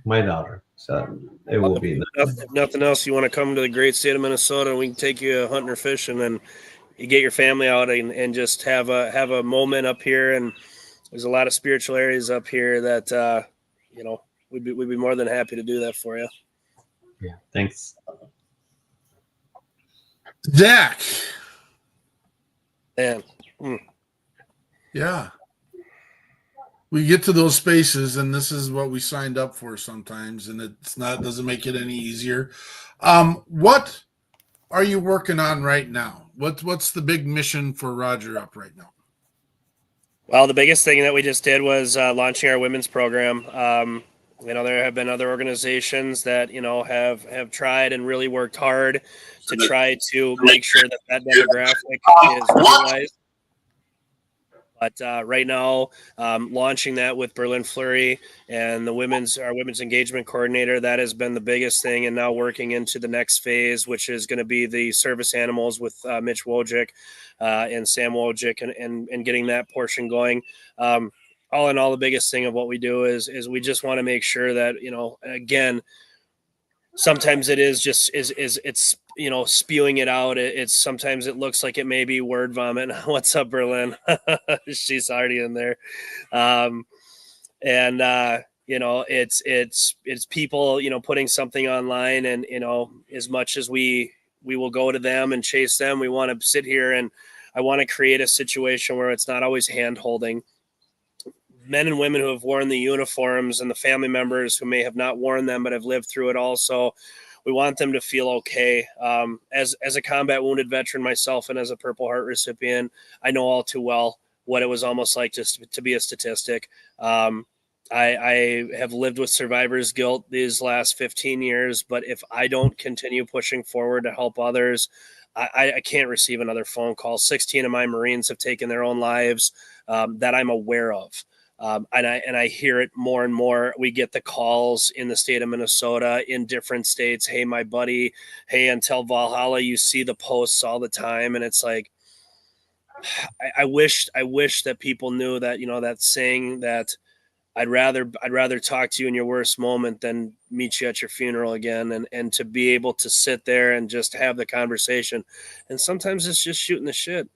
my daughter. So it will be. If nothing else, you want to come to the great state of Minnesota, and we can take you hunting or fishing, and you get your family out and just have a moment up here. And there's a lot of spiritual areas up here that. We'd be more than happy to do that for you. Yeah, thanks. Zach. Man. Yeah. We get to those spaces, and this is what we signed up for sometimes, and doesn't make it any easier. What are you working on right now? What's the big mission for Roger Up right now? Well, the biggest thing that we just did was launching our women's program. There have been other organizations that, have tried and really worked hard to try to make sure that demographic is realized. But right now, launching that with Berlin Fleury and our women's engagement coordinator, that has been the biggest thing. And now working into the next phase, which is going to be the service animals with Mitch Wojcik and Sam Wojcik and getting that portion going. All in all, the biggest thing of what we do is we just want to make sure that, again, sometimes it is just it's spewing it out. It's sometimes it looks like it may be word vomit. What's up, Berlin? She's already in there. It's people, putting something online, and, as much as we will go to them and chase them, we want to sit here, and I want to create a situation where it's not always hand holding. Men and women who have worn the uniforms and the family members who may have not worn them but have lived through it also, we want them to feel okay. As a combat wounded veteran myself, and as a Purple Heart recipient, I know all too well what it was almost like just to be a statistic. I have lived with survivor's guilt these last 15 years, but if I don't continue pushing forward to help others, I can't receive another phone call. 16 of my Marines have taken their own lives that I'm aware of. And I hear it more and more. We get the calls in the state of Minnesota, in different states. Hey, my buddy. Hey, until Valhalla, you see the posts all the time. And it's like, I wish that people knew that, that saying that I'd rather talk to you in your worst moment than meet you at your funeral again, and to be able to sit there and just have the conversation. And sometimes it's just shooting the shit.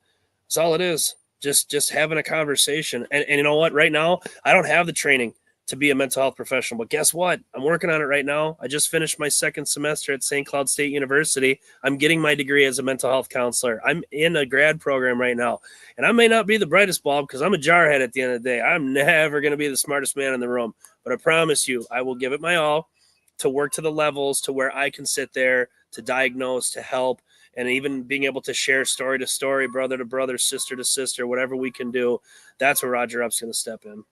That's all it is. Just having a conversation. And you know what? Right now, I don't have the training to be a mental health professional, but guess what? I'm working on it right now. I just finished my second semester at St. Cloud State University. I'm getting my degree as a mental health counselor. I'm in a grad program right now, and I may not be the brightest bulb because I'm a jarhead at the end of the day. I'm never going to be the smartest man in the room, but I promise you, I will give it my all to work to the levels to where I can sit there to diagnose, to help, and even being able to share story to story, brother to brother, sister to sister, whatever we can do. That's where Roger Up's going to step in.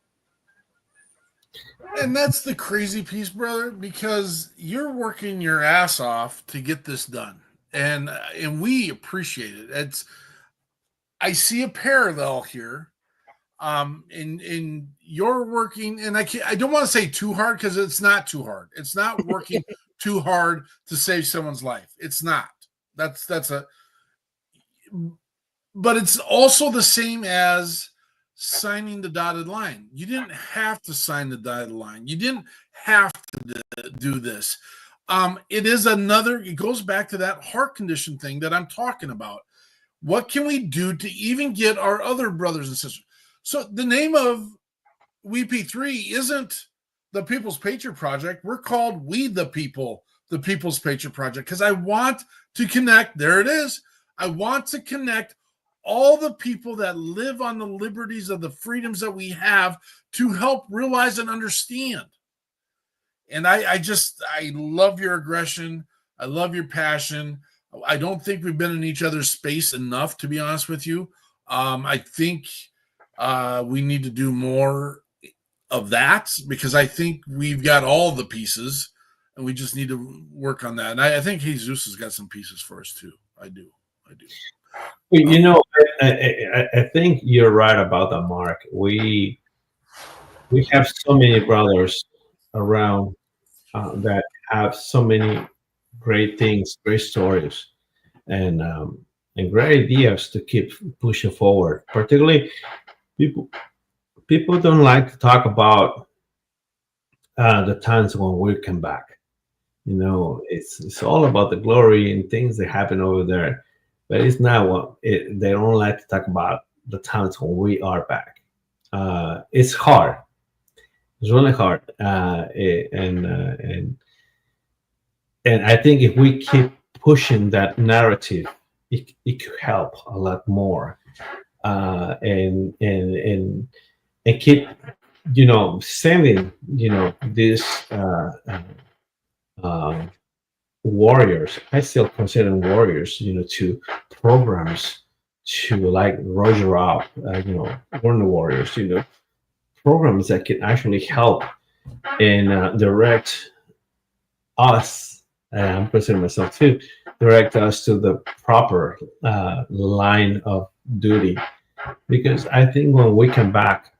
And that's the crazy piece, brother, because you're working your ass off to get this done, and we appreciate it. I see a parallel here. In you're working, and I don't want to say too hard because it's not too hard. It's not working too hard to save someone's life. It's not. But it's also the same as signing the dotted line. You didn't have to sign the dotted line. You didn't have to do this. It goes back to that heart condition thing that I'm talking about. What can we do to even get our other brothers and sisters? So the name of WeP3 isn't the People's Patriot Project. We're called We the People, the People's Patriot Project, because I want to connect. There it is. I want to connect all the people that live on the liberties of the freedoms that we have to help realize and understand. And I love your aggression. I love your passion. I don't think we've been in each other's space enough, to be honest with you. I think we need to do more of that because I think we've got all the pieces and we just need to work on that. And I think Jesus has got some pieces for us too. I do. You know, I think you're right about that, Mark. We have so many brothers around that have so many great things, great stories, and great ideas to keep pushing forward. Particularly, people don't like to talk about the times when we come back. You know, it's all about the glory and things that happen over there. But it's not what they don't like to talk about the times when we are back. It's hard. It's really hard. And I think if we keep pushing that narrative, it could help a lot more. And keep, sending, these warriors, I still consider them warriors, to programs to like Roger Up, Warner Warriors, programs that can actually help and direct us, and I'm considering myself too, direct us to the proper line of duty. Because I think when we come back,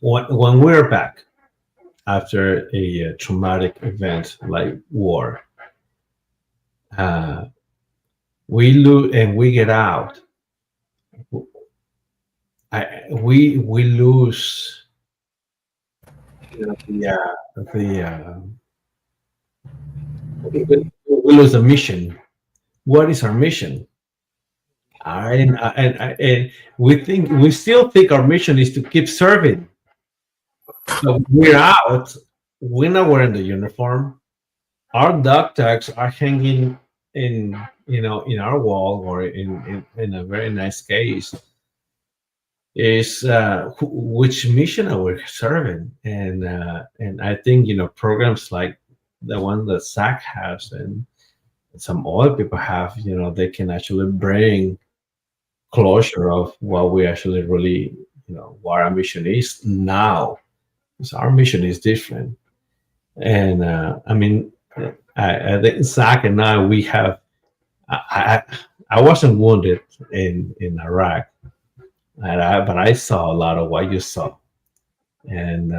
when we're back, after a traumatic event like war, we lose and we get out. We lose we lose the mission. What is our mission? And we still think our mission is to keep serving. So we're out. We're not wearing the uniform. Our dog tags are hanging in our wall or in a very nice case. Is which mission are we serving? And I think programs like the one that SAC has and some other people have, they can actually bring closure of what we actually really, what our mission is now. So our mission is different. And I think Zach and I, we have, I wasn't wounded in Iraq, but I saw a lot of what you saw. And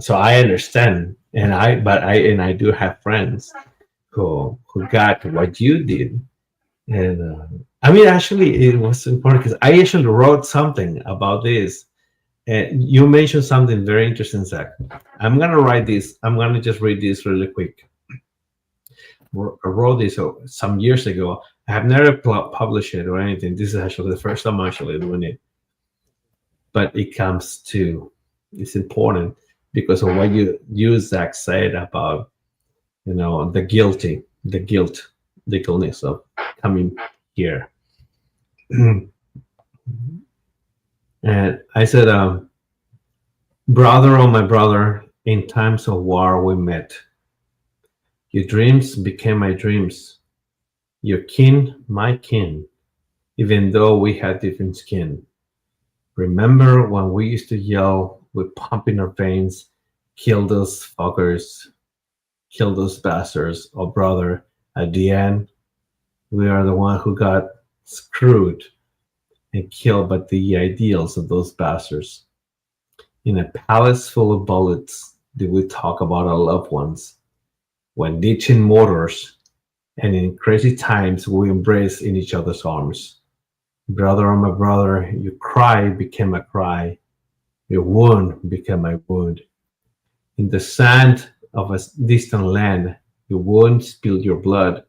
so I understand. And I do have friends who got what you did. And actually it was important because I actually wrote something about this. You mentioned something very interesting, Zach. I'm gonna write this. I'm gonna just read this really quick. I wrote this some years ago. I have never published it or anything. This is actually the first time I'm actually doing it. But it comes to, it's important because of what you Zach said about, the guiltness of coming here. And I said, brother, oh my brother, in times of war we met. Your dreams became my dreams. Your kin, my kin, even though we had different skin. Remember when we used to yell with pump in our veins, kill those fuckers, kill those bastards. Oh brother, at the end, we are the one who got screwed and killed by the ideals of those bastards. In a palace full of bullets, did we talk about our loved ones? When ditching mortars, and in crazy times we embrace in each other's arms. Brother, oh my brother, your cry became a cry. Your wound became my wound. In the sand of a distant land, your wound spilled your blood,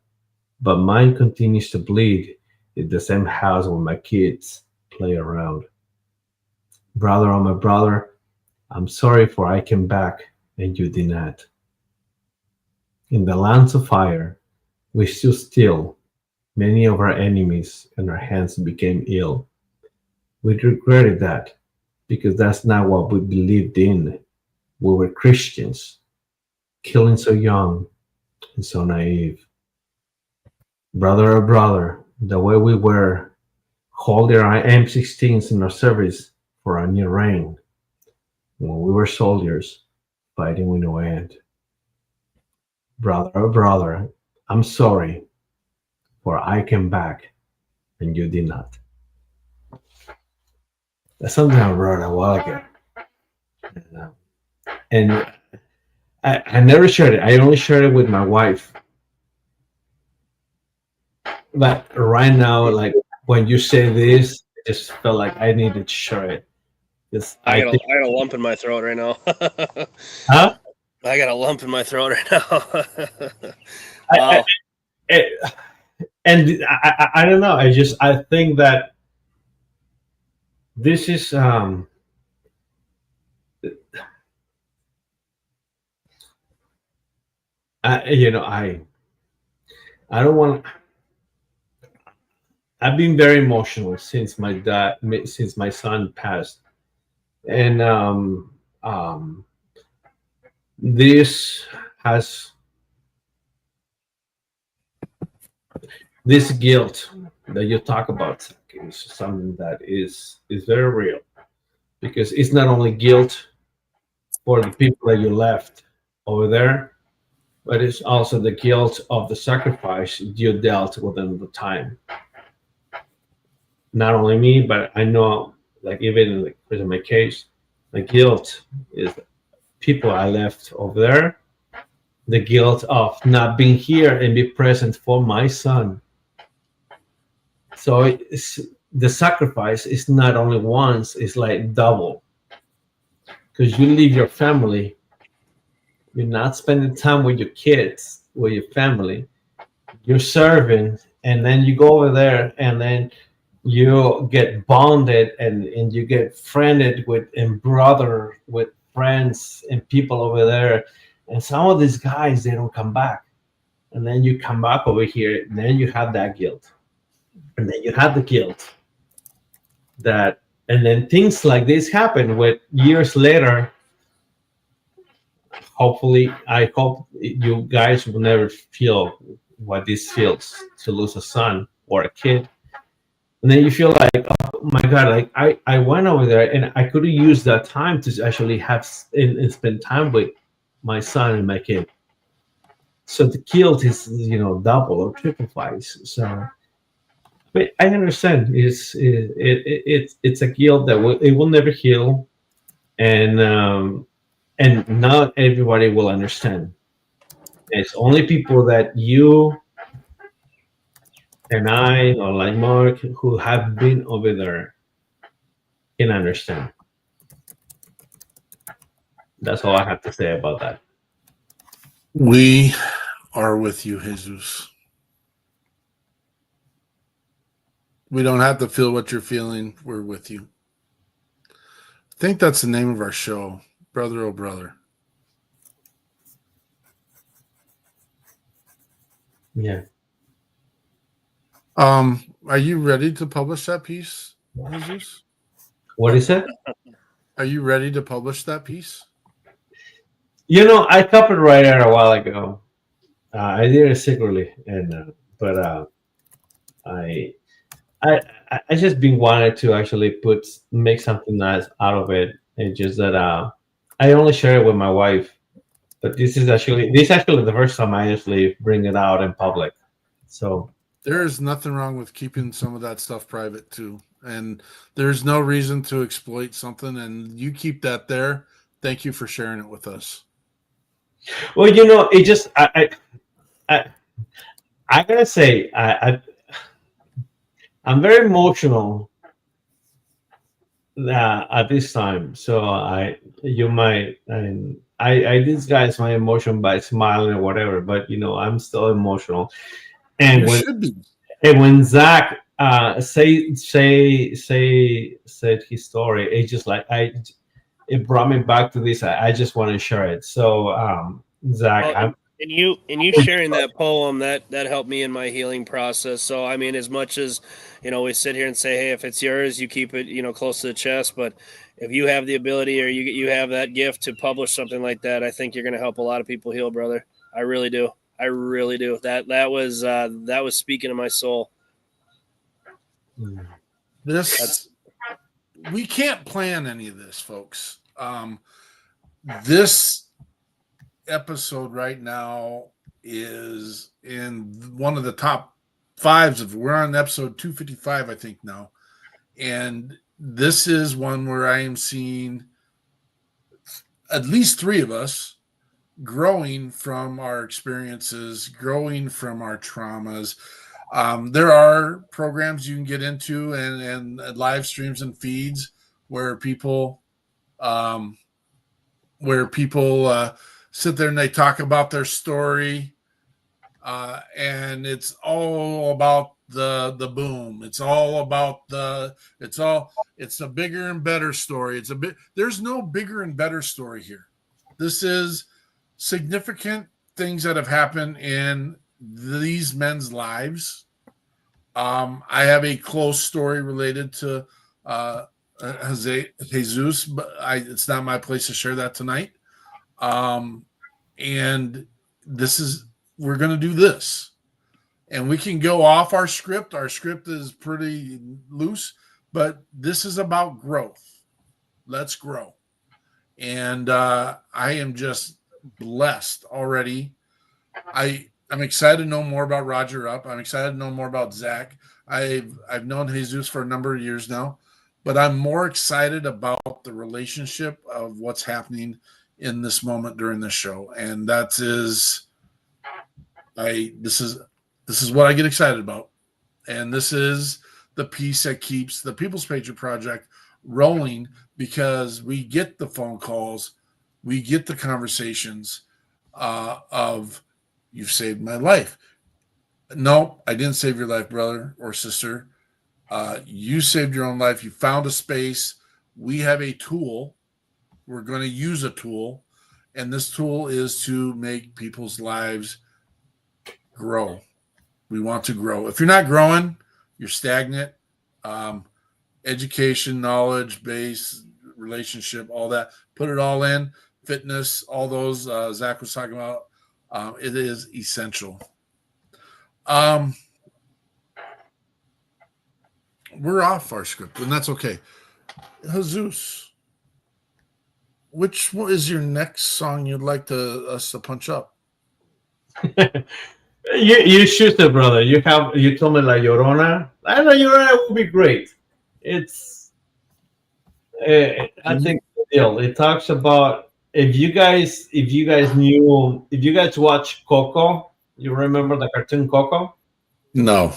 but mine continues to bleed in the same house where my kids play around. Brother, oh my brother, I'm sorry for I came back and you did not. In the lands of fire, we stood still. Many of our enemies and our hands became ill. We regretted that because that's not what we believed in. We were Christians, killing so young and so naive. Brother, oh brother, the way we were, holding our M16s in our service for our new reign, when we were soldiers fighting with no end. Brother, oh brother, I'm sorry, for I came back and you did not. That's something I wrote a while ago. And I never shared it. I only shared it with my wife. But right now, like when you say this, I just felt like I needed to share it. I got a lump in my throat right now. Huh? I got a lump in my throat right now. Wow. I don't know. I think that this is I don't want. I've been very emotional since my son passed, and this guilt that you talk about is something that is very real, because it's not only guilt for the people that you left over there, but it's also the guilt of the sacrifice you dealt within the time. Not only me, but I know, like even in my case, the guilt is people I left over there, the guilt of not being here and be present for my son. So the sacrifice is not only once, it's like double. Because you leave your family, you're not spending time with your kids, with your family, you're serving, and then you go over there and then you get bonded and you get friended with and brother with friends and people over there. And some of these guys, they don't come back. And then you come back over here, and then you have that guilt. And then you have the guilt that, and then things like this happen with years later. Hopefully, I hope you guys will never feel what this feels to lose a son or a kid. And then you feel like, oh my God, like I went over there and I could have used that time to actually have and spend time with my son and my kid. So the guilt is, double or triplifies. So but I understand it's a guilt that it will never heal, and not everybody will understand. It's only people that you and I, or like Mark, who have been over there, can understand. That's all I have to say about that. We are with you, Jesus. We don't have to feel what you're feeling. We're with you. I think that's the name of our show, Brother Oh Brother. Yeah. Are you ready to publish that piece, Jesus? What is it? Are you ready to publish that piece? You know, I copyrighted it a while ago. I did it secretly, and I I just been wanted to actually make something nice out of it. It's just that I only share it with my wife, but this is actually the first time I actually bring it out in public. So There's nothing wrong with keeping some of that stuff private too, and there's no reason to exploit something. And you keep that there. Thank you for sharing it with us. well, you know, it just I gotta say I'm very emotional at this time. So I disguise my emotion by smiling or whatever, but you know, I'm still emotional. And You should be. when Zach said his story, it just like it brought me back to this. I just want to share it. So Zach, Well, and you sharing that poem that helped me in my healing process. So I mean, as much as we sit here and say, hey, if it's yours, you keep it close to the chest. But if you have the ability or you have that gift to publish something like that, I think you're going to help a lot of people heal, brother. I really do. I really do. That was speaking to my soul. We can't plan any of this, folks. This episode right now is in one of the top fives of. We're on episode 255, I think now, and this is one where I am seeing at least three of us growing from our experiences, growing from our traumas. There are programs you can get into and live streams and feeds where people sit there and they talk about their story, and it's all about the boom. It's all about it's a bigger and better story. There's no bigger and better story here. This is significant things that have happened in these men's lives. I have a close story related to Jesus, but it's not my place to share that tonight. And we're going to do this, and we can go off our script. Our script is pretty loose, but this is about growth. Let's grow. And I am just blessed already. I'm excited to know more about Roger Up. I'm excited to know more about Zach. I've known Jesus for a number of years now, but I'm more excited about the relationship of what's happening in this moment during this show. And this is what I get excited about. And this is the piece that keeps the People's Patriot Project rolling, because we get the phone calls, we get the conversations of, you've saved my life. No, I didn't save your life, brother or sister. You saved your own life. You found a space. We have a tool. We're going to use a tool, and this tool is to make people's lives grow. We want to grow. If you're not growing, you're stagnant. Education, knowledge, base, relationship, all that. Put it all in. Fitness, all those Zach was talking about. It is essential. We're off our script, and that's okay. Jesus, which one is your next song you'd like us to punch up? you shoot it, brother. You told me La Llorona. I know Llorona would be great. It's I think the deal. It talks about if you guys watch Coco, you remember the cartoon Coco? No.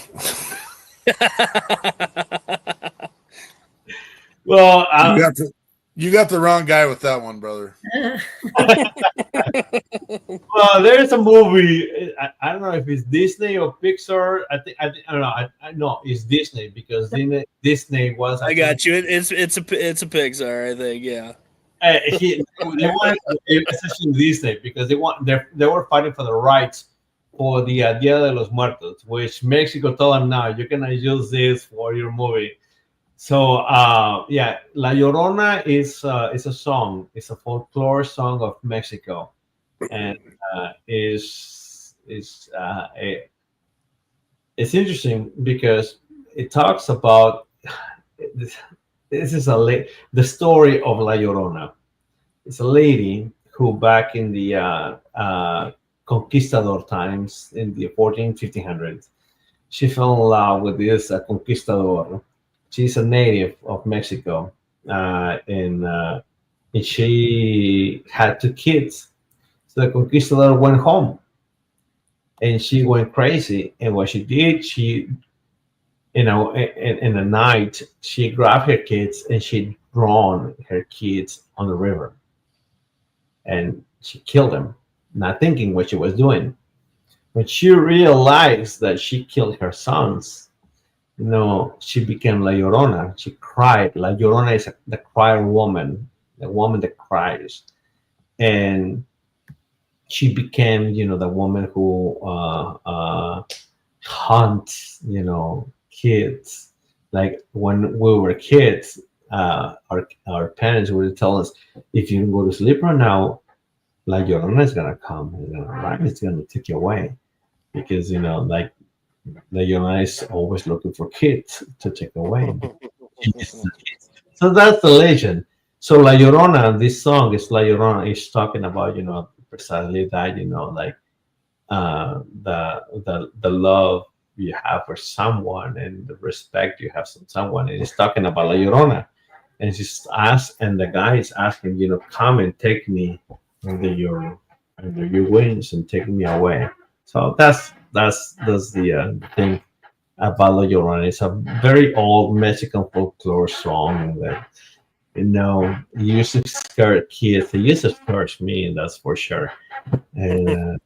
Well, you got the wrong guy with that one, brother. Well, there's a movie. I don't know if it's Disney or Pixar. I don't know. I know it's Disney because Disney was. I got you. It's a Pixar, I think. Yeah. They wanted essentially Disney because they were fighting for the rights for the Dia de los Muertos, which Mexico told them, no, you cannot use this for your movie. So yeah, La Llorona is a song. It's a folklore song of Mexico, and it's interesting because it talks about this. This is the story of La Llorona. It's a lady who back in the conquistador times in the 1500s, she fell in love with this conquistador. She's a native of Mexico, and she had 2 kids. So the conquistador went home, and she went crazy. And what she did, she, in the night, she grabbed her kids and she drowned her kids on the river, and she killed them, not thinking what she was doing. When she realized that she killed her sons, she became La Llorona. She cried. La Llorona is the crier woman, the woman that cries. And she became, the woman who hunts, kids. Like when we were kids, our parents would tell us, if you go to sleep right now, La Llorona is gonna come. It's gonna take you away, because like La Llorona is always looking for kids to take away. So that's the legend. So La Llorona, this song is La Llorona is talking about precisely that, like the love you have for someone and the respect you have for someone, and it's talking about La Llorona, and she's asked, and the guy is asking, come and take me under your wings and take me away. So that's the thing about La Llorona. It's a very old Mexican folklore song that used to scare kids. It used to scare me, that's for sure. And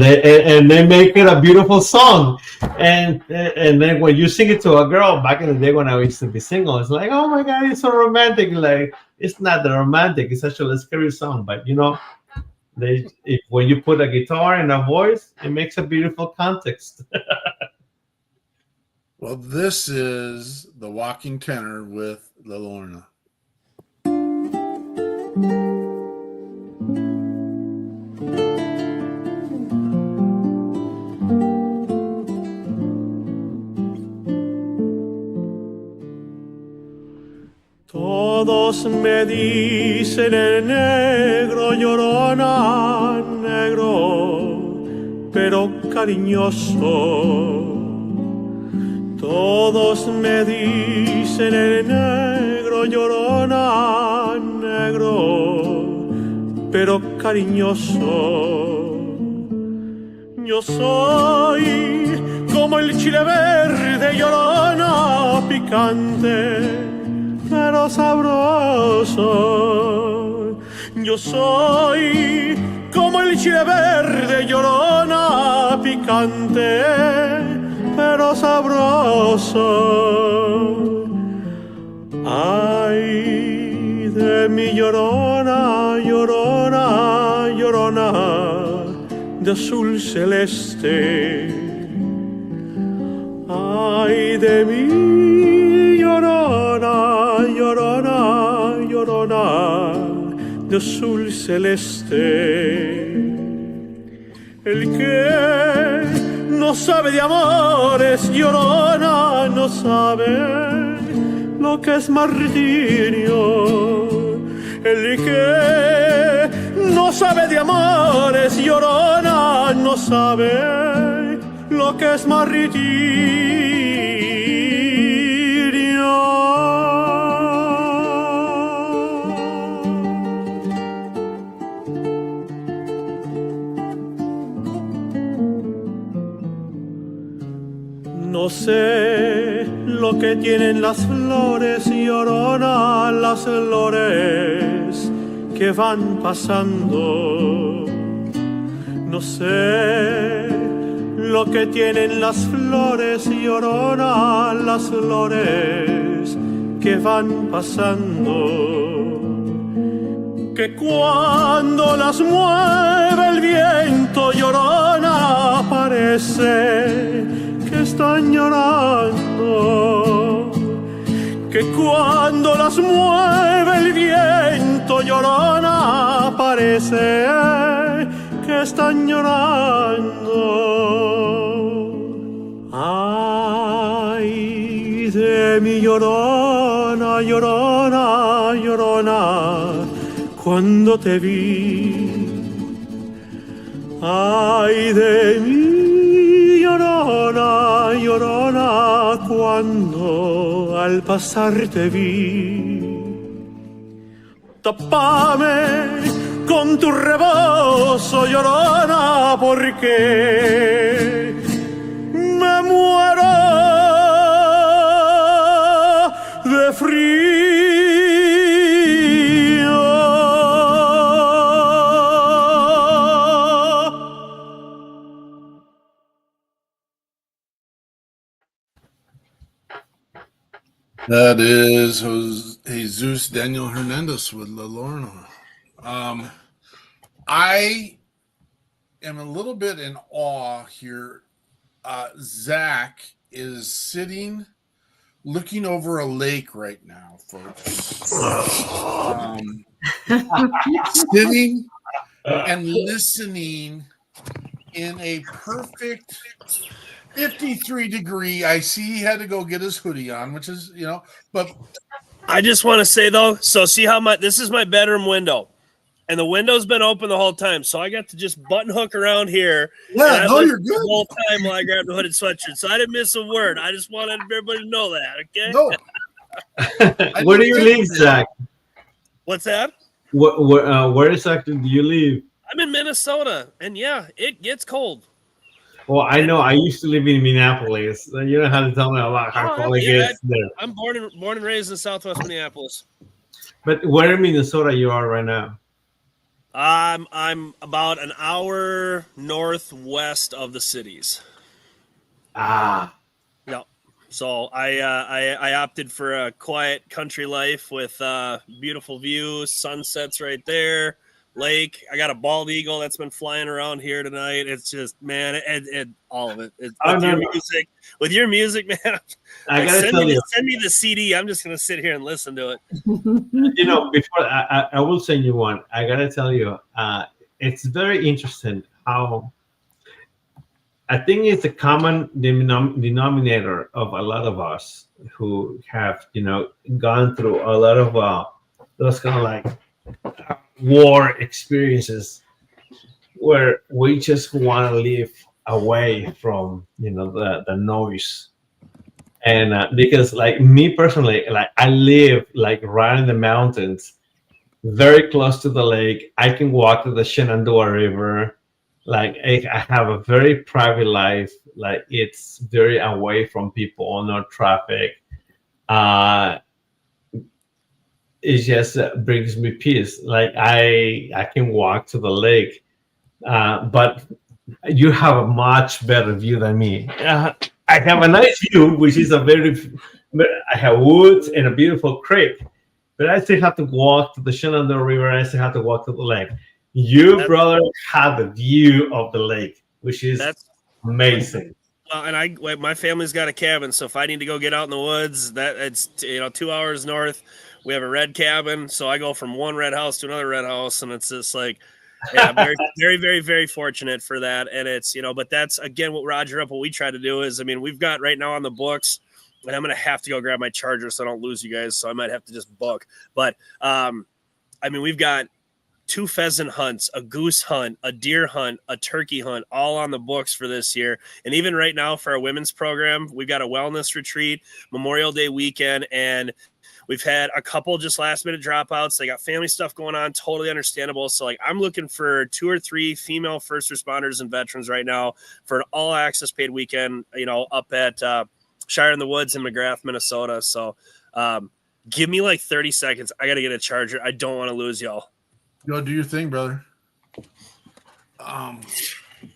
they make it a beautiful song. And then when you sing it to a girl, back in the day when I used to be single, it's like, oh my God, it's so romantic. Like, it's not that romantic. It's actually a scary song. But when you put a guitar and a voice, it makes a beautiful context. Well, this is the Walking Tenor with La Llorona. Todos me dicen el negro, Llorona, negro, pero cariñoso. Todos me dicen el negro, Llorona, negro, pero cariñoso. Yo soy como el chile verde, Llorona, picante, pero sabroso. Yo soy como el chile verde, Llorona, picante, pero sabroso. Ay de mi Llorona, Llorona, Llorona, de azul celeste. Ay de mi Llorona, Llorona, Llorona, de azul celeste. El que no sabe de amores, Llorona, no sabe lo que es martirio. El que no sabe de amores, Llorona, no sabe lo que es martirio. No sé lo que tienen las flores, Llorona, las flores que van pasando. No sé lo que tienen las flores, Llorona, las flores que van pasando, que cuando las mueve el viento, Llorona, parece que están llorando, que cuando las mueve el viento, Llorona, parece que están llorando. Ay de mi Llorona, Llorona, Llorona, cuando te vi. Ay de mi Llorona, Llorona, cuando al pasar te vi. Tápame con tu rebozo, Llorona, porque me muero de frío. That is Jesus Daniel Hernandez with La Lorna. I am a little bit in awe here. Zach is sitting, looking over a lake right now, folks. Sitting and listening in a perfect 53-degree. I see he had to go get his hoodie on, which is, but I just want to say though, so see how this is my bedroom window, and the window's been open the whole time, so I got to just button hook around here. Yeah, no, you're good. The whole time while I grabbed the hooded sweatshirt, so I didn't miss a word. I just wanted everybody to know that. Okay. No. Where do you live, Zach? What's that? Where exactly do you live? I'm in Minnesota, and yeah, it gets cold. Well, I know. I used to live in Minneapolis. You don't have to tell me about how cold it gets there. I'm born and raised in Southwest Minneapolis. But where in Minnesota you are right now? I'm about an hour northwest of the cities. Ah. No. So I opted for a quiet country life with beautiful views, sunsets right there. Lake. I got a bald eagle that's been flying around here tonight. It's just, man, all of it. With your music, man. I gotta tell you, send me the CD. I'm just gonna sit here and listen to it. Before I will send you one. I gotta tell you, it's very interesting how I think it's a common denominator of a lot of us who have, gone through a lot of those kind of like war experiences where we just want to live away from the noise. And because like me personally, like I live like right in the mountains, very close to the lake. I can walk to the Shenandoah River. Like I have a very private life. Like it's very away from people, no traffic. It just brings me peace. Like I can walk to the lake, but you have a much better view than me. I have a nice view, which is I have woods and a beautiful creek, but I still have to walk to the Shenandoah River. I still have to walk to the lake. You, brother, have the view of the lake, which is amazing. And my family's got a cabin, so if I need to go get out in the woods, it's 2 hours north. We have a red cabin, so I go from one red house to another red house, and it's just like, yeah, very, very, very, very fortunate for that. And it's, but that's again what what we try to do is, we've got right now on the books, and I'm gonna have to go grab my charger so I don't lose you guys. So I might have to just book. But we've got 2 pheasant hunts, a goose hunt, a deer hunt, a turkey hunt, all on the books for this year. And even right now for our women's program, we've got a wellness retreat, Memorial Day weekend, and we've had a couple just last minute dropouts. They got family stuff going on, totally understandable. So like I'm looking for 2 or 3 female first responders and veterans right now for an all access paid weekend, up at Shire in the Woods in McGrath, Minnesota. So give me like 30 seconds. I got to get a charger. I don't want to lose y'all. Go do your thing, brother.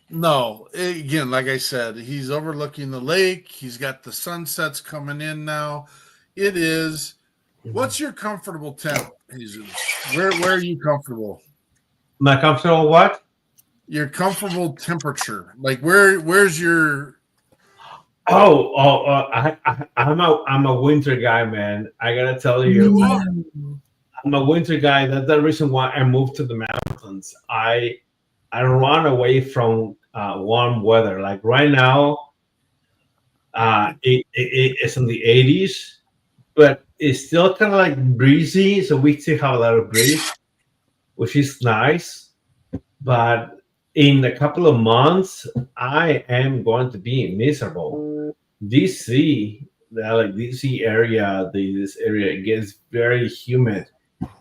No, again, like I said, he's overlooking the lake. He's got the sunsets coming in now. It is. What's your comfortable temp, Jesus? Where are you comfortable? My comfortable what? Your comfortable temperature. Like where's your? I'm a winter guy, man. I gotta tell you, I'm a winter guy. That's the reason why I moved to the mountains. I run away from warm weather. Like right now, it's in the 80s, but it's still kind of like breezy. So we still have a lot of breeze, which is nice. But in a couple of months, I am going to be miserable. DC, DC area, this area gets very humid,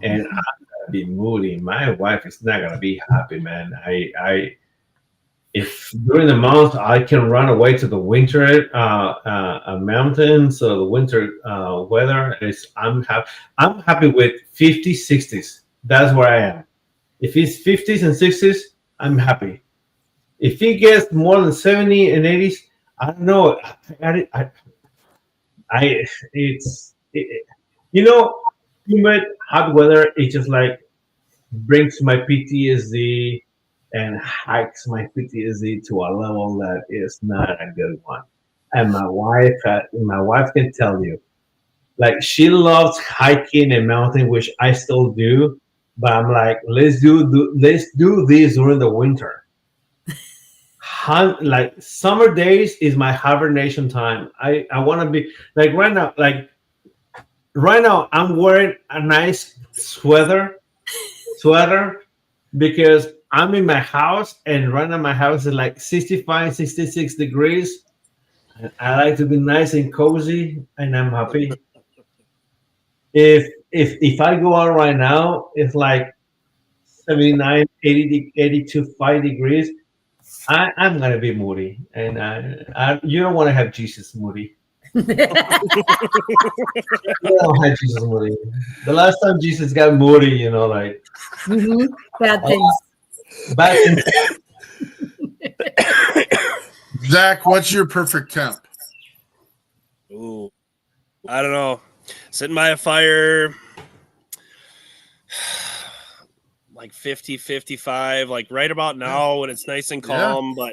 and I'm gonna be moody. My wife is not gonna be happy, man. If during the month I can run away to the winter mountains, so the winter weather is, I'm happy with 50s, 60s. That's where I am. If it's 50s and 60s, I'm happy. If it gets more than 70 and 80s, I don't know. Humid, hot weather, it just like brings my PTSD and hikes my PTSD to a level that is not a good one. And my wife can tell you, like, she loves hiking and mountain, which I still do. But I'm like, let's do this during the winter. Like summer days is my hibernation time. I want to be like right now I'm wearing a nice sweater because I'm in my house, and right now my house is like 65, 66 degrees. And I like to be nice and cozy, and I'm happy. If I go out right now, it's like 79, 80, 82, 5 degrees. I'm going to be moody. And you don't want to have Jesus moody. You don't have Jesus moody. The last time Jesus got moody, like. Bad things. Bad things. Zach, what's your perfect temp? Ooh, I don't know. Sitting by a fire, like 50, 55, like right about now when it's nice and calm. Yeah.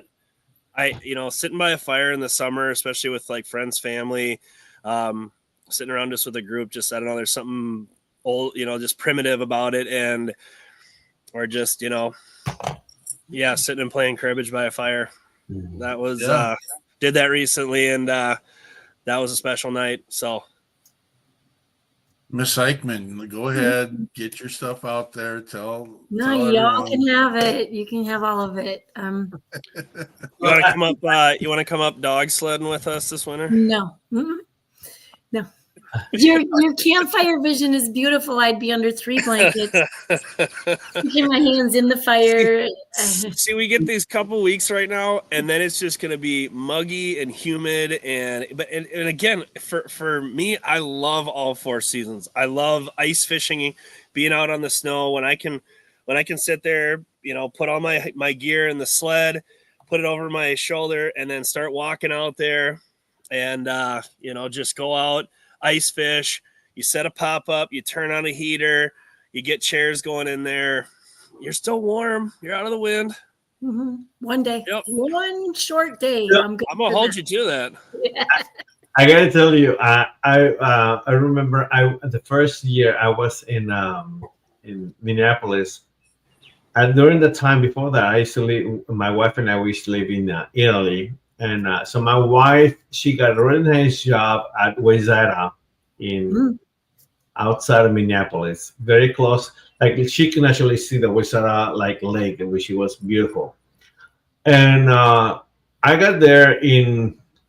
But sitting by a fire in the summer, especially with like friends, family, sitting around just with a group, just, I don't know, there's something old, just primitive about it. Or just, sitting and playing cribbage by a fire. That was, did that recently. And that was a special night. So. Miss Eichmann, go ahead, get your stuff out there. Tell y'all can have it. You can have all of it. You want to come up? You want to come up dog sledding with us this winter? No, no. Your campfire vision is beautiful. I'd be under 3 blankets, keeping my hands in the fire. See, we get these couple weeks right now, and then it's just going to be muggy and humid. And again, for me, I love all 4 seasons. I love ice fishing, being out on the snow when I can sit there, put all my gear in the sled, put it over my shoulder, and then start walking out there, and just go out. Ice fish, you set a pop-up, you turn on a heater, you get chairs going in there. You're still warm. You're out of the wind. Mm-hmm. One day. Yep. One short day. Yep. I'm going to hold you to that. Yeah. I got to tell you, I remember the first year I was in Minneapolis. And during the time before that, my wife and I used to live in Italy. And so my wife, she got a really nice job at Wayzata outside of Minneapolis, very close. Like she can actually see the Wayzata lake, which was beautiful. And I got there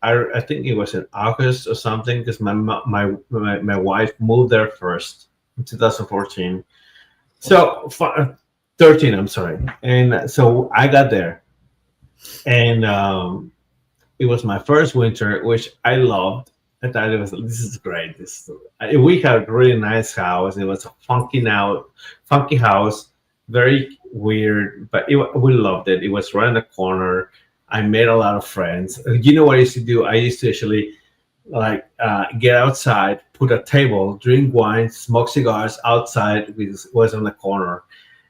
I think it was in August or something, because my wife moved there first in 2014. So 13, I'm sorry. And so I got there, and it was my first winter, which I loved. I thought this is great. We had a really nice house. It was a funky house. very weird, but we loved it. It was right in the corner. I made a lot of friends. You know what I used to do? I used to actually get outside, put a table, drink wine, smoke cigars outside. Was on the corner,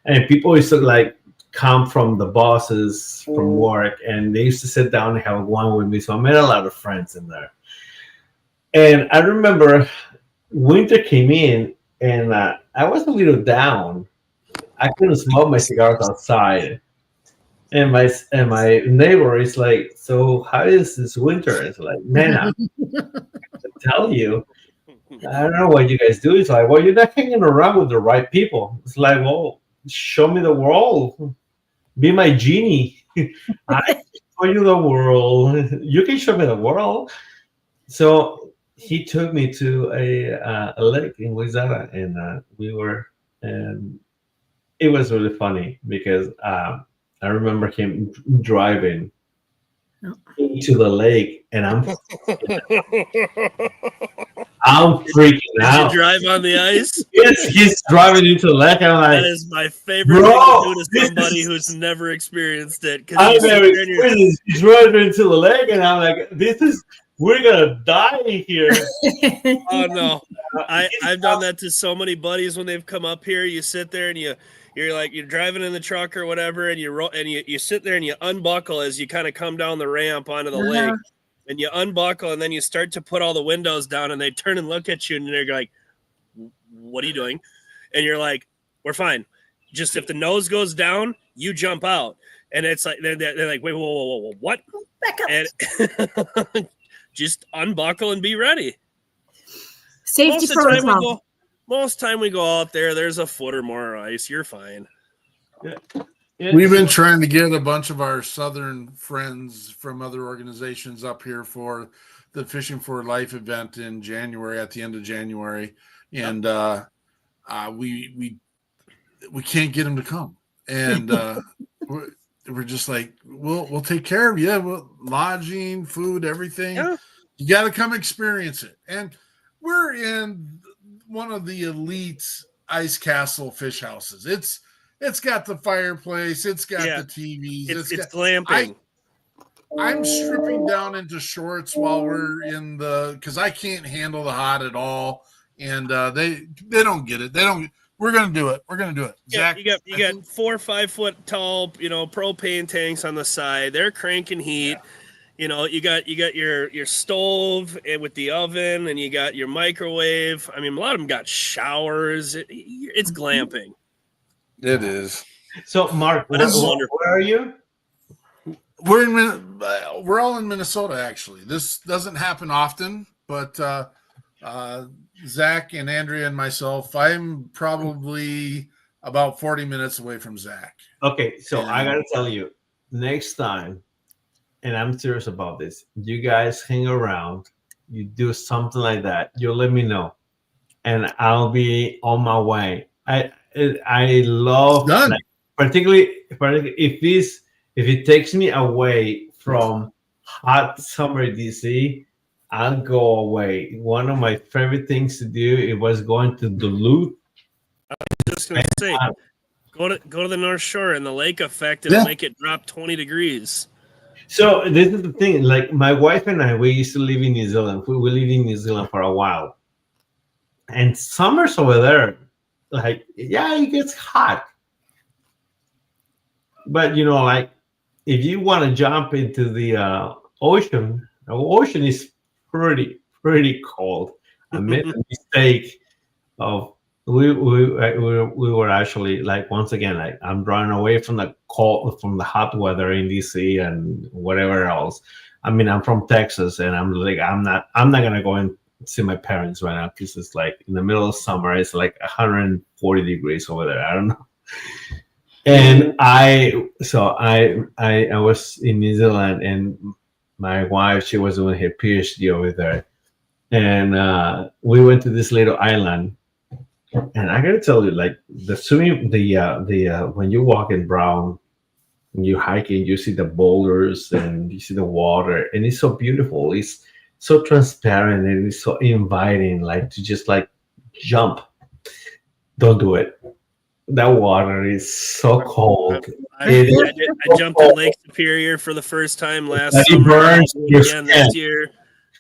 and people used to come from the bosses from work, and they used to sit down and have wine with me. So I made a lot of friends in there. And I remember winter came in, and I was a little down. I couldn't smoke my cigars outside. And my neighbor is like, "So how is this winter?" It's like, "Man, I'm to tell you, I don't know what you guys do." It's like, "Well, you're not hanging around with the right people." It's like, "Well, show me the world. Be my genie. I can show you the world. You can show me the world." So he took me to a lake in Louisiana, and and it was really funny because I remember him driving into the lake, and I'm freaking out. Did you drive on the ice? Yes, he's driving into the lake. And I'm like, that is my favorite thing to do to somebody who's never experienced it. I've never experienced it. He's driving into the lake, and I'm like, we're gonna die here. Oh no, I've done that to so many buddies when they've come up here. You sit there and you're driving in the truck or whatever, and you sit there and you unbuckle as you kind of come down the ramp onto the lake, and you unbuckle, and then you start to put all the windows down, and they turn and look at you, and they're like, "What are you doing?" And you're like, "We're fine. Just if the nose goes down, you jump out." And it's like they're like, "Wait, whoa, what?" Back up. And just unbuckle and be ready. Safety protocol. Most time we go out there, there's a foot or more ice. You're fine. Yeah. We've been trying to get a bunch of our southern friends from other organizations up here for the Fishing for Life event in January, at the end of January, and we can't get them to come, and we're just like, we'll take care of you. Lodging, food, everything. Yeah. You got to come experience it. And we're in one of the elite ice castle fish houses. It's got the fireplace. It's got the TVs. It's glamping. I'm stripping down into shorts while we're in because I can't handle the hot at all. And they don't get it. We're gonna do it. We're gonna do it. Yeah, Zach, you got 4 or 5 foot tall, propane tanks on the side. They're cranking heat. Yeah. You got your stove with the oven, and you got your microwave. I mean, a lot of them got showers. It's glamping. It is. So, Mark, where are you? We're all in Minnesota, actually. This doesn't happen often, but Zach and Andrea and myself, I'm probably about 40 minutes away from Zach. Okay, so I gotta tell you, next time, and I'm serious about this, you guys hang around, you do something like that, you'll let me know, and I'll be on my way. I love, particularly if it takes me away from hot summer DC, I'll go away. One of my favorite things to do, it was going to Duluth. I was just going to say, go to the North Shore, and the lake effect, it'll make it drop 20 degrees. So this is the thing. Like, my wife and I, we used to live in New Zealand. We lived in New Zealand for a while, and summers over there, it gets hot. But if you want to jump into the ocean is pretty cold. I made a mistake of we were actually, once again, I'm running away from the cold, from the hot weather in DC and whatever else. I mean, I'm from Texas, and I'm not gonna go and see my parents right now, because it's in the middle of summer. It's 140 degrees over there. I don't know. And I was in New Zealand, and my wife, she was doing her PhD over there, and we went to this little island. And I gotta tell you, the swimming, when you walk in Brown, and you hiking, you see the boulders and you see the water, and it's so beautiful. It's so transparent, and it's so inviting, to just jump. Don't do it. That water is so cold. I jumped in Lake Superior for the first time last It summer. burns your Again skin. this year,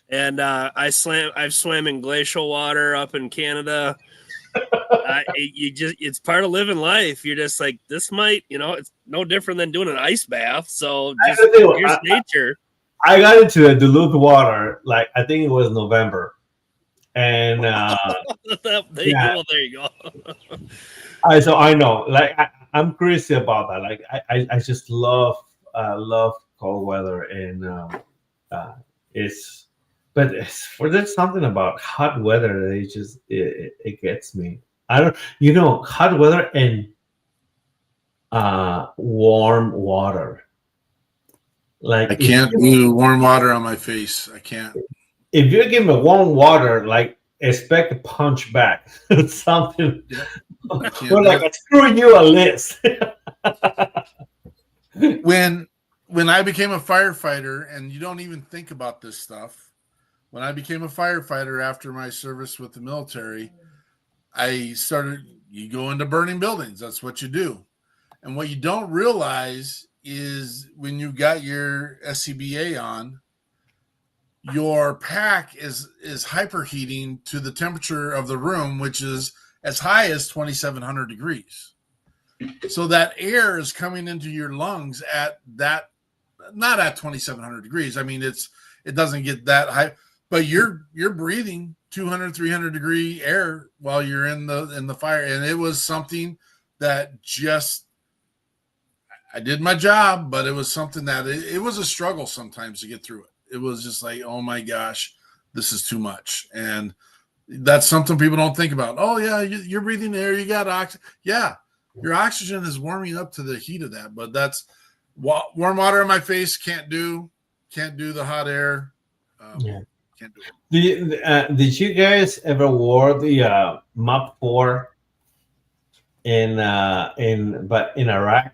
and I've swam in glacial water up in Canada. It's part of living life. You're just like, this might, it's no different than doing an ice bath. So just here's nature. I got into the Duluth water, like I think it was November, and there you go. So I know, like I'm crazy about that. Like I just love cold weather, and there's something about hot weather that it gets me. I don't, hot weather and warm water. Like I can't do warm water on my face. I can't. If you give me warm water, like expect a punch back. Something. Or like screw you a list. When I became a firefighter, and you don't even think about this stuff, when I became a firefighter after my service with the military, you go into burning buildings. That's what you do. And what you don't realize is when you got your SCBA on, your pack is hyperheating to the temperature of the room, which is as high as 2,700 degrees. So that air is coming into your lungs at that, not at 2,700 degrees. I mean, it doesn't get that high, but you're breathing 200, 300 degree air while you're in the fire. And it was something that I did my job, but it was something that it was a struggle sometimes to get through it. It was just like, oh my gosh, this is too much. And that's something people don't think about. Oh yeah, you're breathing air, you got oxygen. Yeah, your oxygen is warming up to the heat of that, but that's warm water on my face. Can't do the hot air. Can't do it. Did you guys ever wore the MAP 4 in Iraq?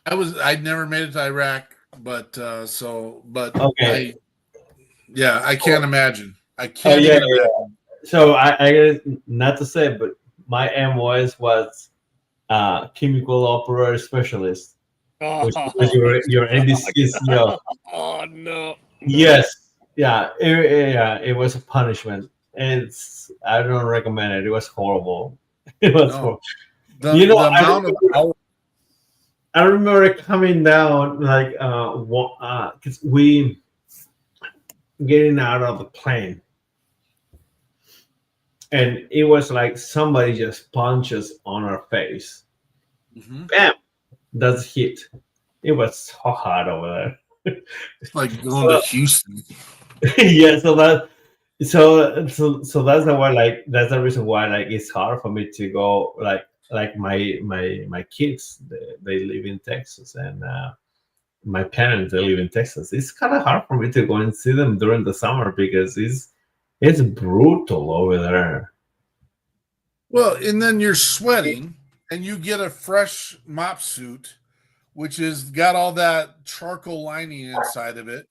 I'd never made it to Iraq, but okay. I can't imagine. I can't even imagine. So I not to say, but my MOS was chemical operator specialist, which was your NBC. Oh no. Yes, yeah, it was a punishment. I don't recommend it. It was horrible. It was horrible. I remember coming down like because we getting out of the plane, and it was like somebody just punches on our face. Mm-hmm. Bam! That's hit. It was so hot over there. It's like going to Houston. Yeah, so that's the way. Like that's the reason why like it's hard for me to go like my kids. They live in Texas, and my parents they live in Texas. It's kind of hard for me to go and see them during the summer because it's brutal over there. Well, and then you're sweating, and you get a fresh mop suit, which has got all that charcoal lining inside of it,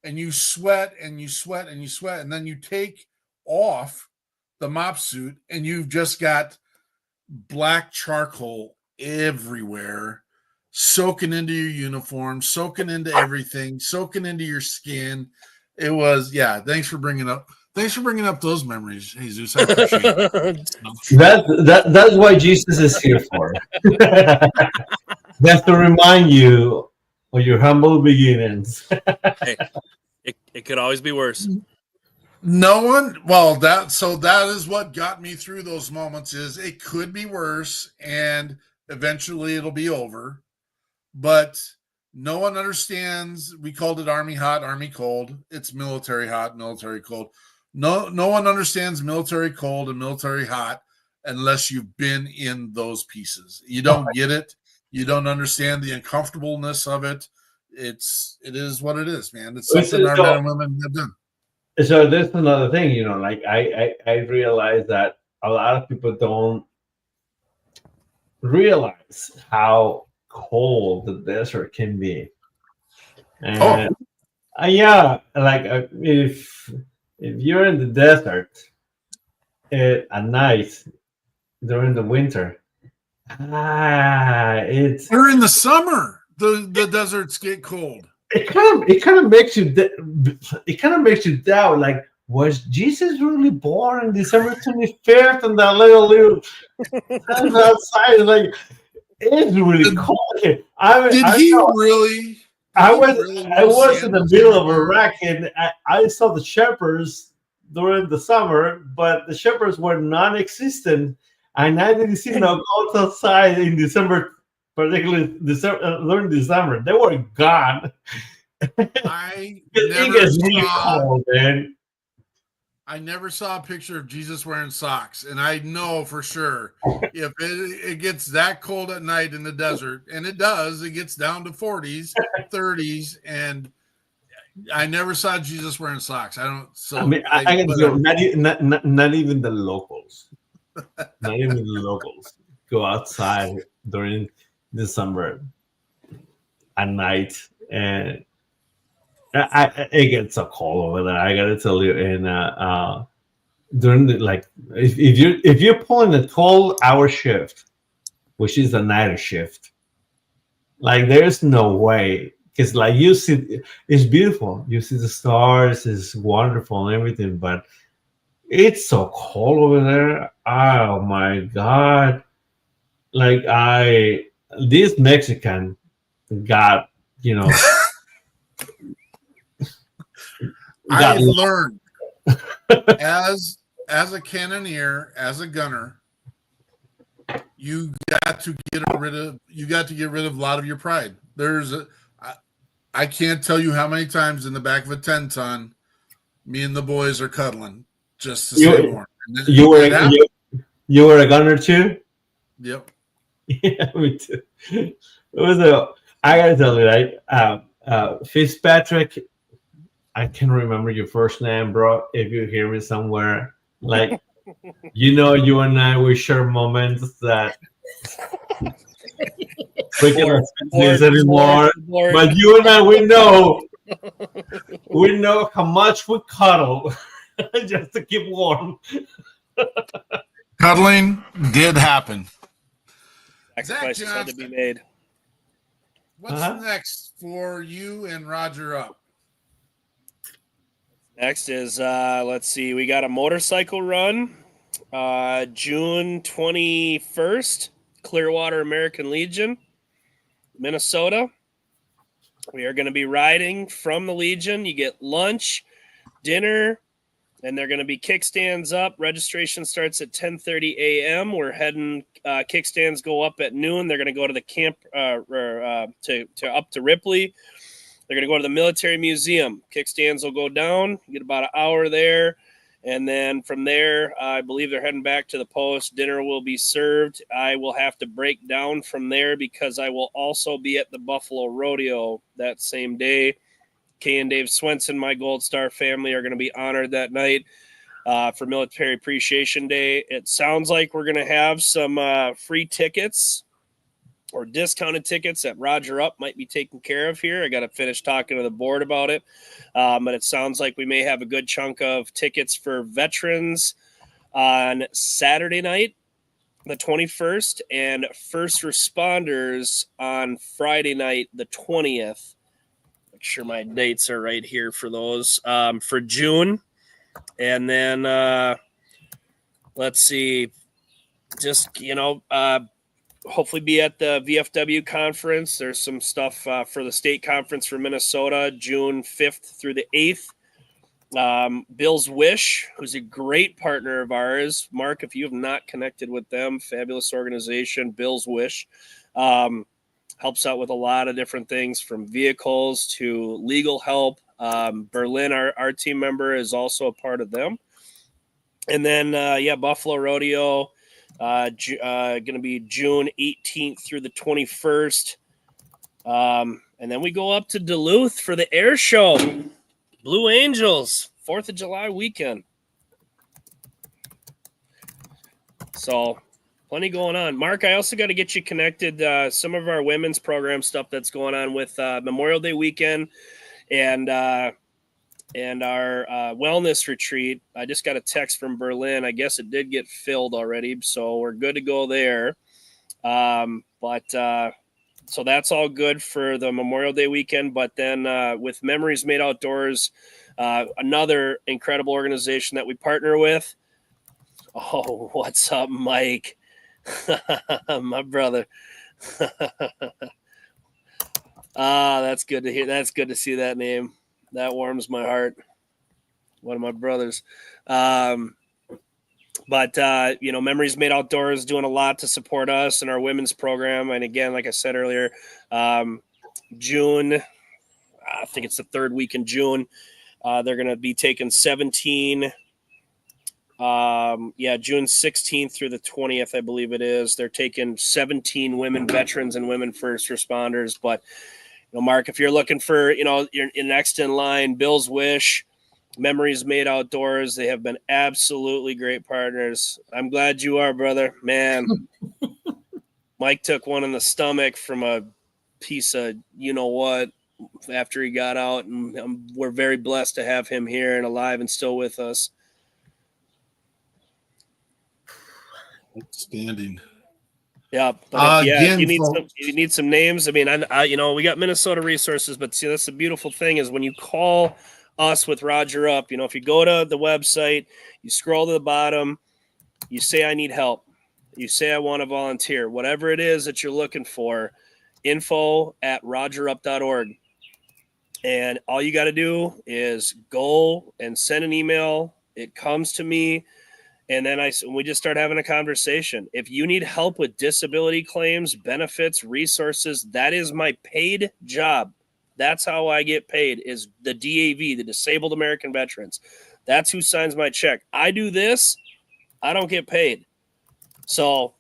and you sweat and you sweat and you sweat, and then you take off the mop suit, and you've just got black charcoal everywhere, soaking into your uniform, soaking into everything, soaking into your skin. It was, thanks for bringing up those memories, Jesus. I appreciate it. That's why Jesus is here for. That's to remind you of your humble beginnings. Hey, it could always be worse. That is what got me through those moments. Is it could be worse, and eventually it'll be over. But no one understands. We called it Army hot, Army cold. It's military hot, military cold. No one understands military cold and military hot unless you've been in those pieces. You don't get it. You don't understand the uncomfortableness of it. It is what it is, man. It's something our men and women have done. So there's another thing, like I realize that a lot of people don't realize how cold the desert can be. And if you're in the desert at night, during the winter. It's during the summer. The deserts get cold. It kind of makes you doubt. Like, was Jesus really born on December 25th? And that little outside, like, it's really cold. Did he really? I was in the middle of Iraq, and I saw the shepherds during the summer, but the shepherds were non-existent, and I didn't see no goats outside in December, particularly during December. They were gone. I never saw a picture of Jesus wearing socks, and I know for sure if it gets that cold at night in the desert, and it does, it gets down to 40s, 30s, and I never saw Jesus wearing socks. I don't. So I mean, I can go. Not even the locals. Not even the locals go outside during December at night, and it gets so cold over there. I gotta tell you, and during the if you're pulling a 12-hour shift, which is a night shift, like there's no way, because like you see, it's beautiful. You see the stars, it's wonderful and everything, but it's so cold over there. Oh my God! Like this Mexican got, I've learned as a cannoneer, as a gunner, you got to get rid of a lot of your pride. I can't tell you how many times in the back of a 10-ton, me and the boys are cuddling just to stay warm. You were a gunner too? Yep. Yeah, me too. I gotta tell you, right? Fitzpatrick, I can remember your first name, bro. If you hear me somewhere, like, you and I, we share moments that we cannot speak this anymore. But you and I, we know how much we cuddle just to keep warm. Cuddling did happen. Sacrifices had to be made. What's next for you and Roger Up? Next is, let's see, we got a motorcycle run, June 21st, Clearwater American Legion, Minnesota. We are going to be riding from the Legion. You get lunch, dinner, and they're going to be kickstands up. Registration starts at 10:30 a.m. We're heading, kickstands go up at noon. They're going to go to the camp, up to Ripley. They're going to go to the military museum. Kickstands will go down. You get about an hour there. And then from there, I believe they're heading back to the post. Dinner will be served. I will have to break down from there because I will also be at the Buffalo Rodeo that same day. Kay and Dave Swenson, my Gold Star family, are going to be honored that night for Military Appreciation Day. It sounds like we're going to have some free tickets or discounted tickets that Roger Up might be taking care of here. I got to finish talking to the board about it. But it sounds like we may have a good chunk of tickets for veterans on Saturday night, the 21st, and first responders on Friday night, the 20th. Make sure my dates are right here for those for June. And then let's see, just, hopefully be at the VFW conference. There's some stuff for the state conference for Minnesota, June 5th through the 8th. Bill's Wish, who's a great partner of ours. Mark, if you have not connected with them, fabulous organization, Bill's Wish. Helps out with a lot of different things from vehicles to legal help. Berlin, our team member, is also a part of them. And then, Buffalo Rodeo, going to be June 18th through the 21st. And then we go up to Duluth for the air show. Blue Angels, 4th of July weekend. So plenty going on. Mark, I also got to get you connected. Some of our women's program stuff that's going on with Memorial Day weekend and and our wellness retreat. I just got a text from Berlin. I guess it did get filled already, so we're good to go there. So that's all good for the Memorial Day weekend. But then with Memories Made Outdoors, another incredible organization that we partner with. Oh, what's up, Mike? My brother. That's good to hear. That's good to see that name. That warms my heart. One of my brothers. Memories Made Outdoors doing a lot to support us and our women's program. And again, like I said earlier, June, I think it's the third week in June, they're going to be taking 17, June 16th through the 20th, I believe it is. They're taking 17 women veterans and women first responders. But, Mark, if you're looking for, you're next in line, Bill's Wish, Memories Made Outdoors, they have been absolutely great partners. I'm glad you are, brother. Man, Mike took one in the stomach from a piece of you-know-what after he got out, and we're very blessed to have him here and alive and still with us. Outstanding. Yeah, but again, you need some names. I mean, we got Minnesota resources, but see, that's the beautiful thing is when you call us with Roger Up, if you go to the website, you scroll to the bottom, you say, I need help. You say, I want to volunteer, whatever it is that you're looking for, info@rogerup.org. And all you got to do is go and send an email. It comes to me. And then we just start having a conversation. If you need help with disability claims, benefits, resources, that is my paid job. That's how I get paid, is the DAV, the Disabled American Veterans. That's who signs my check. I do this, I don't get paid. So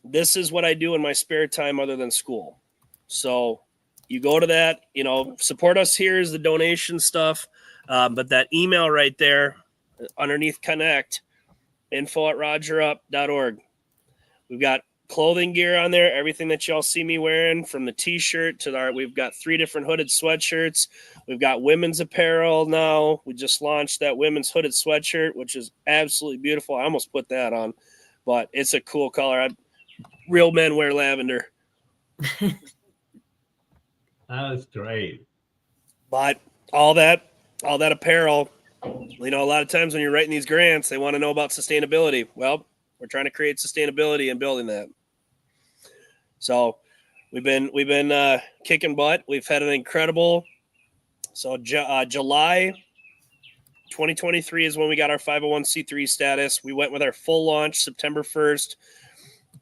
this is what I do in my spare time other than school. So you go to that, support us here is the donation stuff. But that email right there underneath Connect, info@rogerup.org. We've got clothing gear on there, everything that y'all see me wearing, from the t-shirt to we've got 3 different hooded sweatshirts. We've got women's apparel now. We just launched that women's hooded sweatshirt, which is absolutely beautiful. I almost put that on, but it's a cool color. Real men wear lavender. That's great. But all that apparel, a lot of times when you're writing these grants, they want to know about sustainability. Well, we're trying to create sustainability and building that. So we've been kicking butt. We've had an incredible. So July 2023 is when we got our 501c3 status. We went with our full launch September 1st,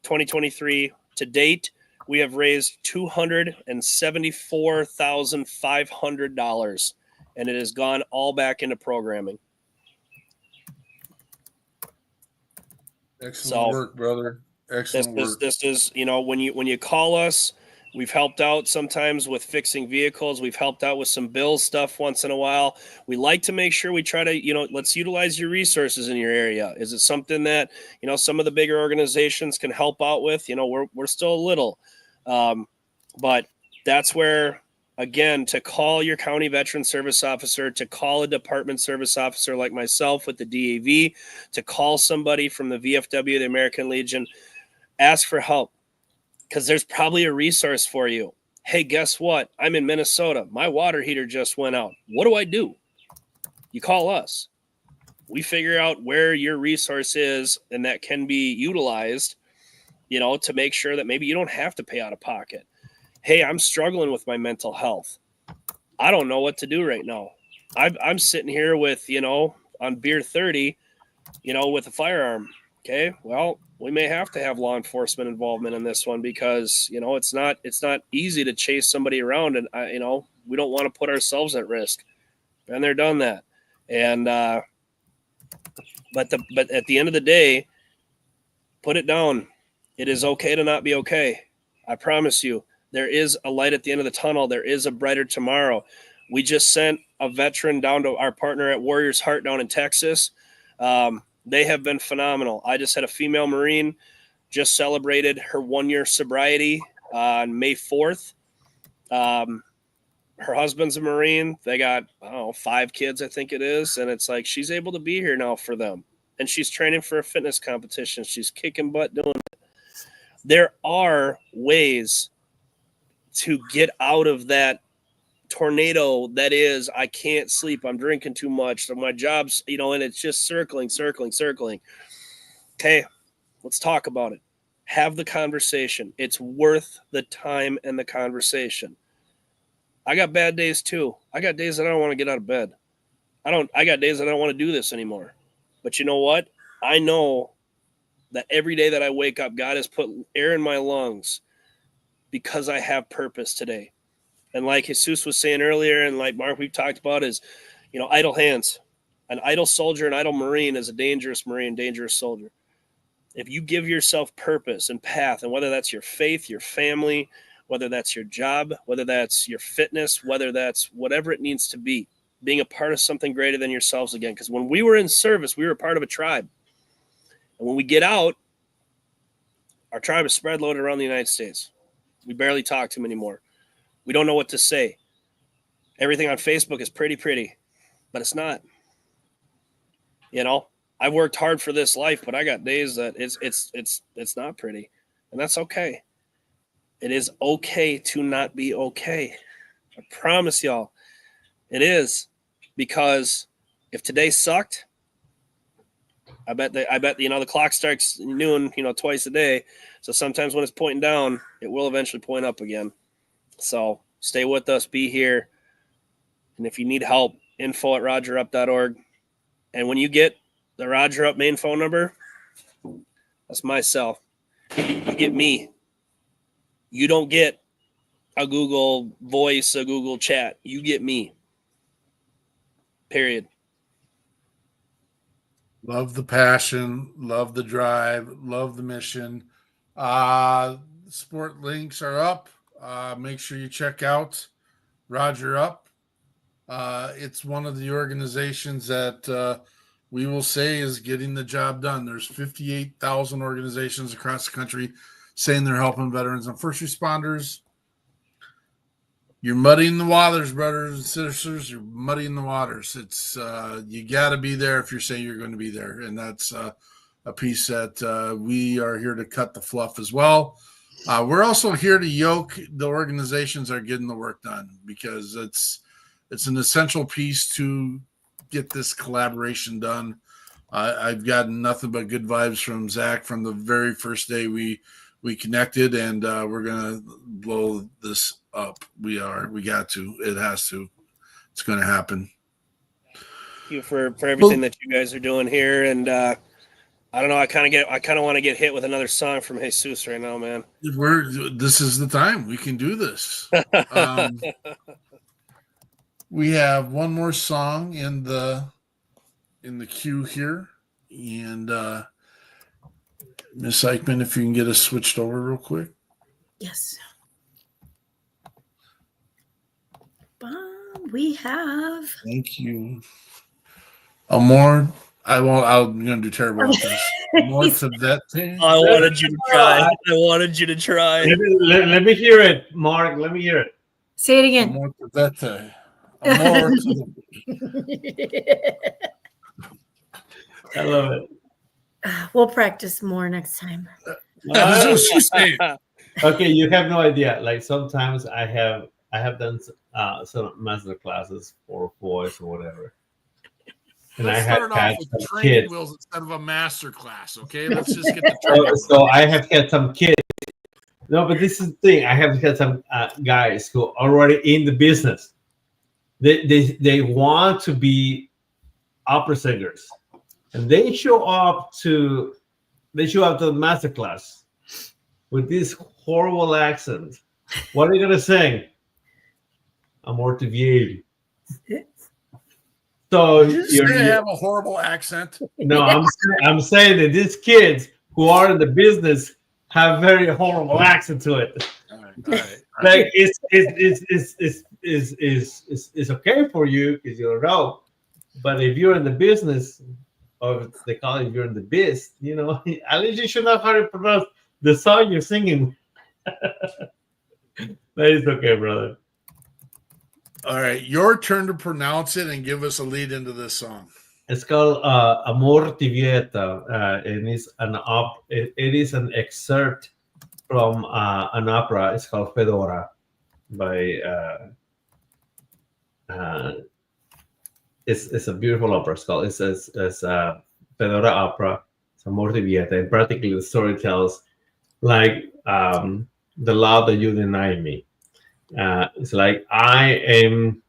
2023. To date, we have raised $274,500, and it has gone all back into programming. Excellent work, brother. Excellent work. This is, when you call us, we've helped out sometimes with fixing vehicles. We've helped out with some bill stuff once in a while. We like to make sure we try to, let's utilize your resources in your area. Is it something that, some of the bigger organizations can help out with? We're still little, but that's where, again, to call your county veteran service officer, to call a department service officer like myself with the DAV, to call somebody from the VFW, the American Legion, ask for help, because there's probably a resource for you. Hey, guess what? I'm in Minnesota. My water heater just went out. What do I do? You call us. We figure out where your resource is and that can be utilized, to make sure that maybe you don't have to pay out of pocket. Hey, I'm struggling with my mental health. I don't know what to do right now. I'm sitting here with, on beer 30, with a firearm. Okay, well, we may have to have law enforcement involvement in this one because, it's not easy to chase somebody around, and we don't want to put ourselves at risk. Been there, done that. And but at the end of the day, put it down. It is okay to not be okay. I promise you. There is a light at the end of the tunnel. There is a brighter tomorrow. We just sent a veteran down to our partner at Warrior's Heart down in Texas. They have been phenomenal. I just had a female Marine just celebrated her 1-year sobriety on May 4th. her husband's a Marine. They got, I don't know, 5 kids, I think it is. And it's like, she's able to be here now for them. And she's training for a fitness competition. She's kicking butt doing it. There are ways to get out of that tornado that is, I can't sleep, I'm drinking too much, so my job's, and it's just circling. Okay, let's talk about it. Have the conversation. It's worth the time and the conversation. I got bad days too. I got days that I don't want to get out of bed. I got days that I don't want to do this anymore. But you know what? I know that every day that I wake up, God has put air in my lungs because I have purpose today. And like Jesus was saying earlier, and like Mark, we've talked about, is, idle hands. An idle soldier, an idle Marine is a dangerous Marine, dangerous soldier. If you give yourself purpose and path, and whether that's your faith, your family, whether that's your job, whether that's your fitness, whether that's whatever it needs to be, being a part of something greater than yourselves again. Because when we were in service, we were a part of a tribe. And when we get out, our tribe is spread loaded around the United States. We barely talk to them anymore. We don't know what to say. Everything on Facebook is pretty, but it's not. I've worked hard for this life, but I got days that it's not pretty, and that's okay. It is okay to not be okay. I promise y'all, it is, because if today sucked, I bet the clock strikes noon, twice a day. So sometimes when it's pointing down, it will eventually point up again. So stay with us, be here. And if you need help, info@rogerup.org. And when you get the Roger Up main phone number, that's my cell. You get me. You don't get a Google Voice, a Google Chat. You get me. Period. Love the passion, love the drive, love the mission. Sport links are up. Make sure you check out Roger Up. It's one of the organizations that we will say is getting the job done. There's 58,000 organizations across the country saying they're helping veterans and first responders. You're muddying the waters, brothers and sisters. You're muddying the waters. It's you got to be there if you're saying you're going to be there, and that's a piece that we are here to cut the fluff as well. We're also here to yoke the organizations that are getting the work done, because it's an essential piece to get this collaboration done. I've gotten nothing but good vibes from Zach from the very first day we connected, and we're gonna blow this up. We got to. It has to. It's going to happen. Thank you for everything that you guys are doing here, and I don't know. I kind of want to get hit with another song from Jesus right now, man. This is the time we can do this. We have one more song in the queue here, and Miss Eichmann, if you can get us switched over real quick. Yes. We have. Thank you. I'm gonna do terrible at this. More to that thing. I wanted you to try. Let me hear it, Mark. Let me hear it. Say it again. More to that thing. More to I love it. We'll practice more next time. That's what she's saying. Okay, you have no idea. Like sometimes I have done some master classes for boys or whatever, and Let's I have start off had with some training kids. wheels instead of a master class. Okay, let's just get the training. So I have had some kids. No, but this is the thing. I have had some guys who are already in the business. They want to be opera singers, and they show up to the master class with this horrible accent. What are you gonna sing? Amor te viel. So you have a horrible accent. No, I'm saying that these kids who are in the business have very horrible accent to it. All right. Like it's okay for you because you're raw, but if you're in the business, or they call it you're in the biz, at least you should know how to pronounce the song you're singing. That is okay, brother. All right, your turn to pronounce it and give us a lead into this song. It's called Amor Ti Vieta, and it is an excerpt from an opera. It's called Fedora by it's a beautiful opera. It's a Fedora opera. It's Amor Ti Vieta, and practically the story tells like the love that you deny me. It's like I am,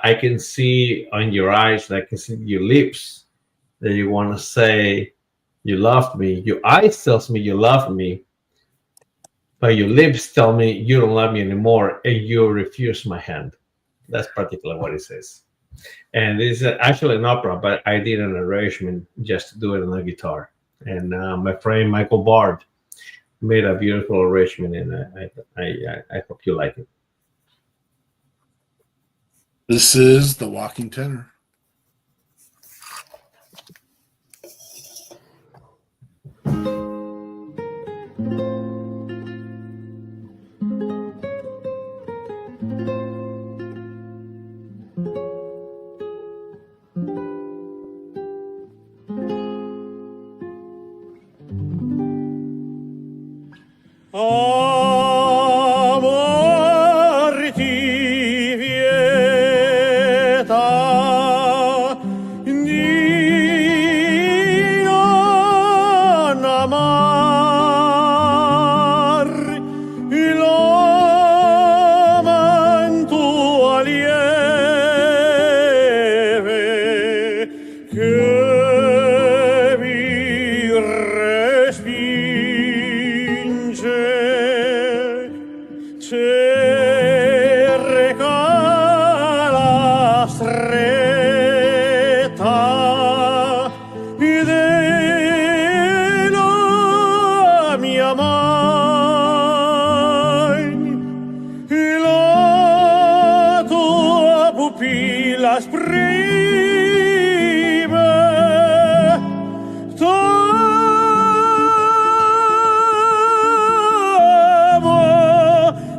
I can see on your eyes, I can see your lips that you want to say you love me. Your eyes tells me you love me, but your lips tell me you don't love me anymore, and you refuse my hand. That's particularly what it says. And it's actually an opera, but I did an arrangement just to do it on the guitar. And my friend Michael Bard made a beautiful arrangement, and I hope you like it. This is the Walking Tenor. Amor ti vieta di non amar l'uomo tuo lieve che mi respinge. Cerca la stretta della mia mano, la tua pupilla esprime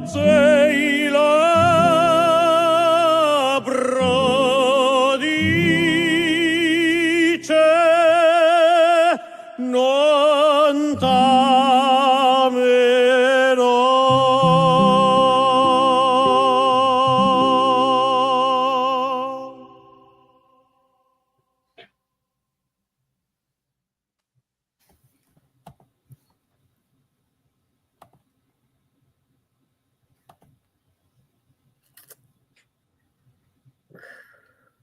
sei labbro dice non t'amerò.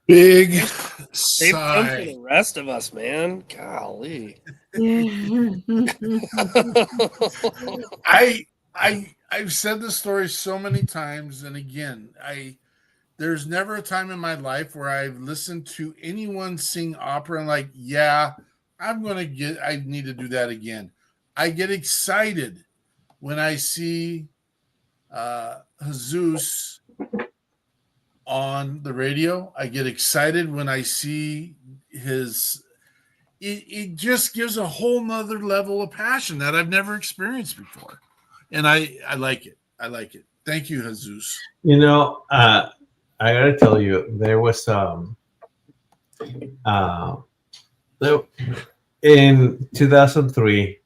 Big Save them for sigh. the rest of us, man. Golly. I've said this story so many times, and again, there's never a time in my life where I've listened to anyone sing opera and like, yeah, I need to do that again. I get excited when I see Jesus on the radio. I get excited when I see it just gives a whole nother level of passion that I've never experienced before. And I like it. I like it. Thank you, Jesus. I gotta tell you, there was in 2003,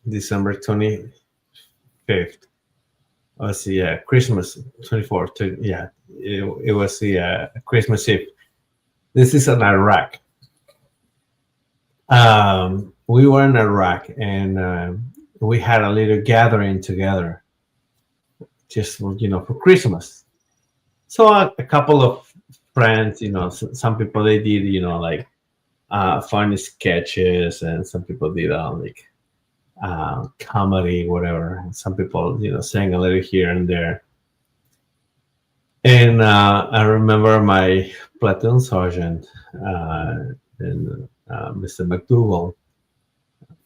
December 25th, was the Christmas 24th. It was the Christmas Eve. This is in Iraq. We were in Iraq, and we had a little gathering together, just for Christmas. So a couple of friends, some people they did, funny sketches, and some people did comedy, whatever. And some people, sang a little here and there. And I remember my platoon sergeant and Mr. McDougall.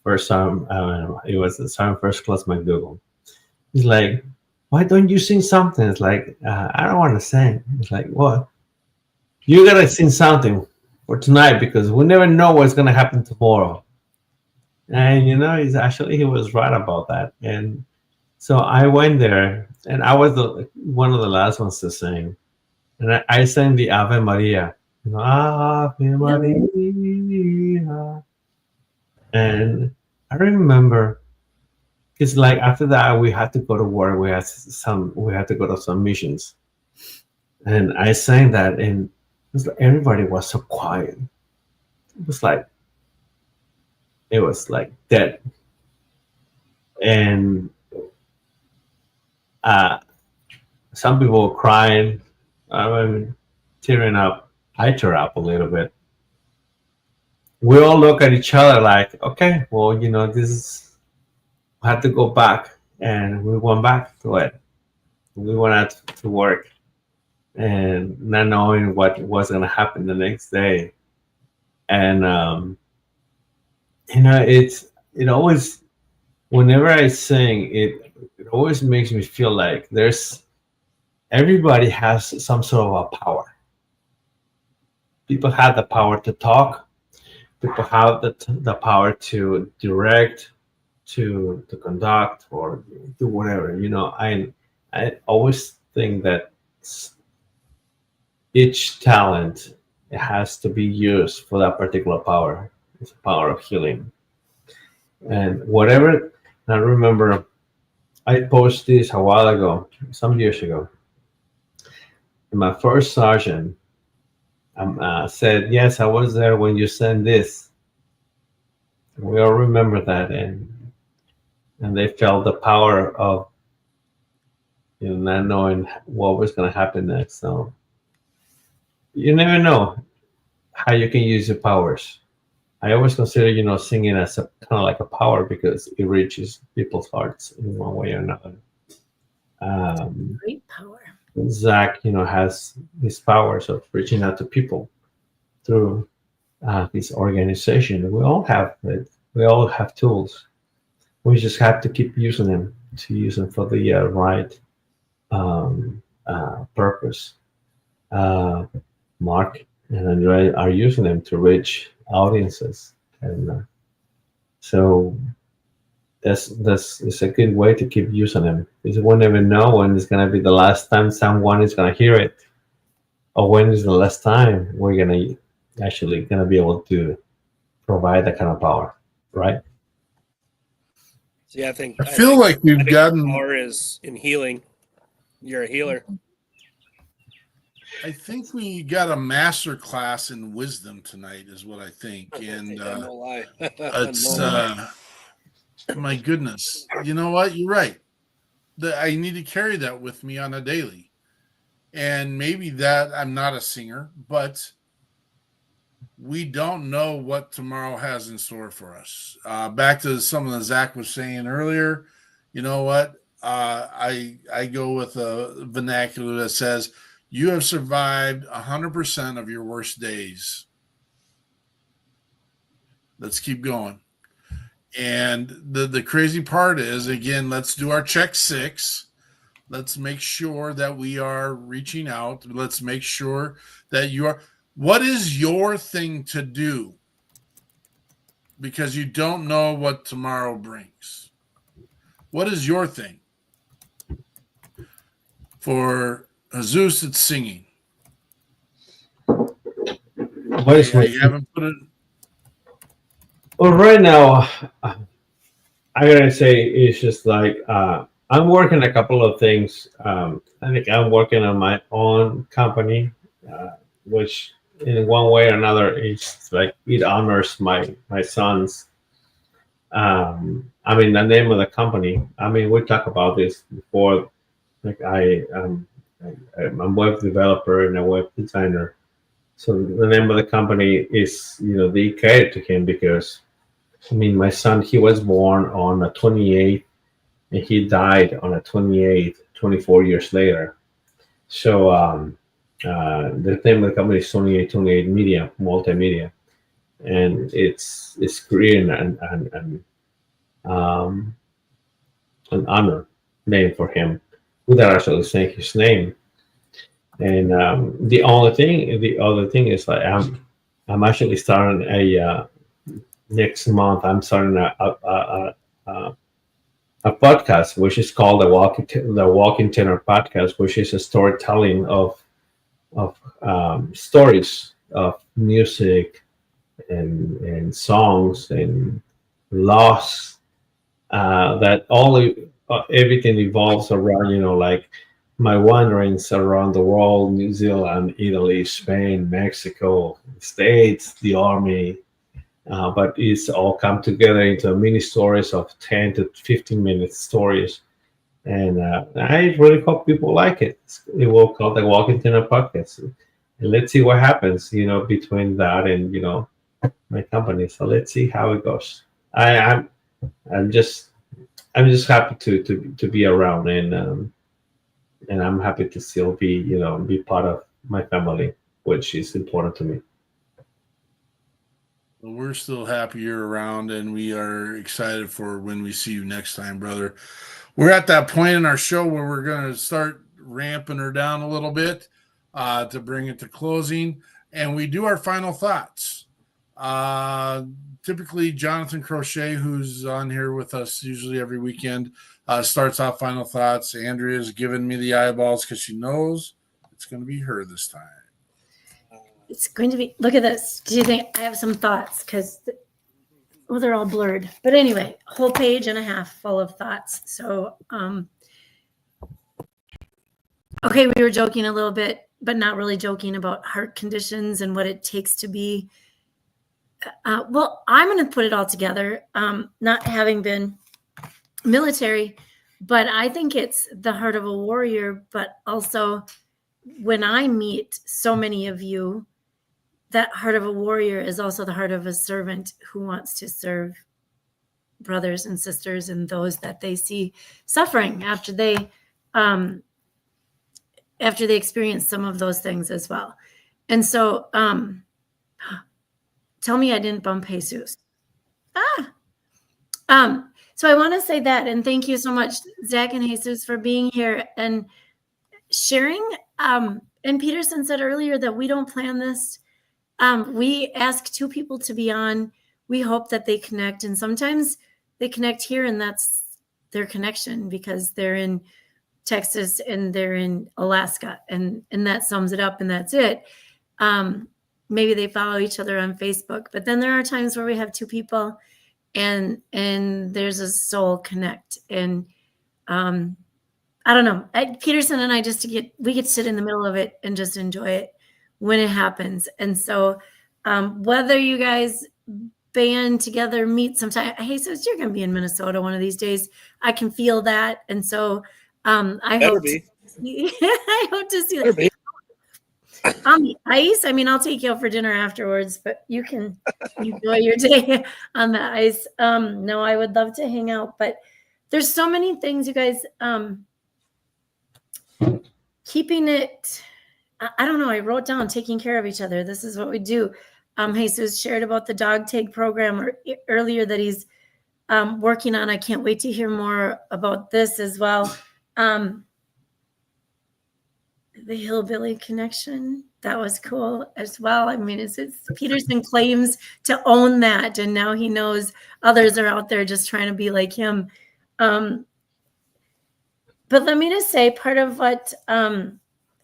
First time, it was the Sergeant First Class McDougall. He's like, "Why don't you sing something?" It's like, "I don't want to sing." It's like, "What? You gotta sing something for tonight because we never know what's gonna happen tomorrow." And he was right about that. And so I went there, and I was one of the last ones to sing. and I sang the Ave Maria. Ave Maria. And I remember, because like after that we had to go to work. We had to go to some missions, and I sang that, and it was like everybody was so quiet. It was like dead, and some people were crying. I mean, tearing up. I tear up a little bit. We all look at each other like, okay, well, this is. We had to go back, and we went back to it. We went out to work, and not knowing what was going to happen the next day. And it always, whenever I sing, it always makes me feel like everybody has some sort of a power. People have the power to talk. People have the power to direct, to conduct, or do whatever. I always think that each talent has to be used for that particular power. It's a power of healing. And whatever, I remember I posted this a while ago, some years ago. And my first sergeant said, yes, I was there when you sent this. We all remember that, and they felt the power of not knowing what was going to happen next. So you never know how you can use your powers. I always consider singing as a kind of like a power, because it reaches people's hearts in one way or another. Great power. Zach, has these powers of reaching out to people through this organization. We all have it. We all have tools. We just have to keep using them, to use them for the right purpose. Mark and Andre are using them to reach audiences, and so it's a good way to keep using them, because we'll never know when it's going to be the last time someone is going to hear it, or when is the last time we're going to be able to provide that kind of power, right? So yeah, I feel like we've gotten power is in healing. You're a healer. I think we got a master class in wisdom tonight, is what I think. And no lie. It's my goodness. You know what? You're right. I need to carry that with me on a daily. And maybe that I'm not a singer, but we don't know what tomorrow has in store for us. Back to something that Zach was saying earlier, you know what? I go with a vernacular that says, you have survived 100% of your worst days. Let's keep going. And the crazy part is, again, let's do our check 6. Let's make sure that we are reaching out. Let's make sure that you are. What is your thing to do? Because you don't know what tomorrow brings. What is your thing? For Jesus, it's singing. What is you haven't put it. Well, right now, I gotta say, it's just like I'm working a couple of things. I think I'm working on my own company, which in one way or another, it's like it honors my sons. I mean, the name of the company. I mean, we talked about this before. Like I'm a web developer and a web designer. So the name of the company is, dedicated to him, because, I mean, my son, he was born on a 28th and he died on a 28th, 24 years later. So the name of the company is 2828 Media, Multimedia, and it's Korean and an honor name for him, without actually saying his name. And the other thing is like I'm actually starting next month. I'm starting a podcast, which is called the Walking Tenor podcast, which is a storytelling of stories of music and songs and loss, that everything evolves around, like my wanderings around the world: New Zealand, Italy, Spain, Mexico, States, the army. But it's all come together into mini stories of 10 to 15-minute stories. And I really hope people like it. It will call the Walking Tenor podcast. And let's see what happens, between that and, my company. So let's see how it goes. I'm just happy to be around, and I'm happy to still be part of my family, which is important to me. Well, we're still happy you're around, and we are excited for when we see you next time, brother. We're at that point in our show where we're going to start ramping her down a little bit to bring it to closing, and we do our final thoughts. Typically, Jonathan Crochet, who's on here with us usually every weekend, starts off final thoughts. Andrea's giving me the eyeballs because she knows it's going to be her this time. It's going to be, look at this. Do you think I have some thoughts? Because, well, they're all blurred. But anyway, a whole page and a half full of thoughts. So, okay, we were joking a little bit, but not really joking about heart conditions and what it takes to be. Well, I'm going to put it all together, not having been military, but I think it's the heart of a warrior, but also when I meet so many of you, that heart of a warrior is also the heart of a servant who wants to serve brothers and sisters and those that they see suffering after they experience some of those things as well. And so, tell me I didn't bump Jesus. So I want to say that, and thank you so much, Zach and Jesus, for being here and sharing. And Peterson said earlier that we don't plan this. We ask two people to be on. We hope that they connect, and sometimes they connect here, and that's their connection because they're in Texas and they're in Alaska, and that sums it up, and that's it. Maybe they follow each other on Facebook, but then there are times where we have two people and there's a soul connect. And I don't know, Peterson and I we get to sit in the middle of it and just enjoy it when it happens. And so whether you guys band together, meet sometime, hey, so you're going to be in Minnesota one of these days. I can feel that. And so I hope to see that. On the ice, I mean, I'll take you out for dinner afterwards, but you can enjoy your day on the ice. No, I would love to hang out, but there's so many things, you guys. Keeping it, I don't know. I wrote down taking care of each other. This is what we do. Jesus shared about the dog tag program earlier that he's working on. I can't wait to hear more about this as well. The hillbilly connection, that was cool as well. I mean, it's Peterson claims to own that, and now he knows others are out there just trying to be like him. But let me just say, part of what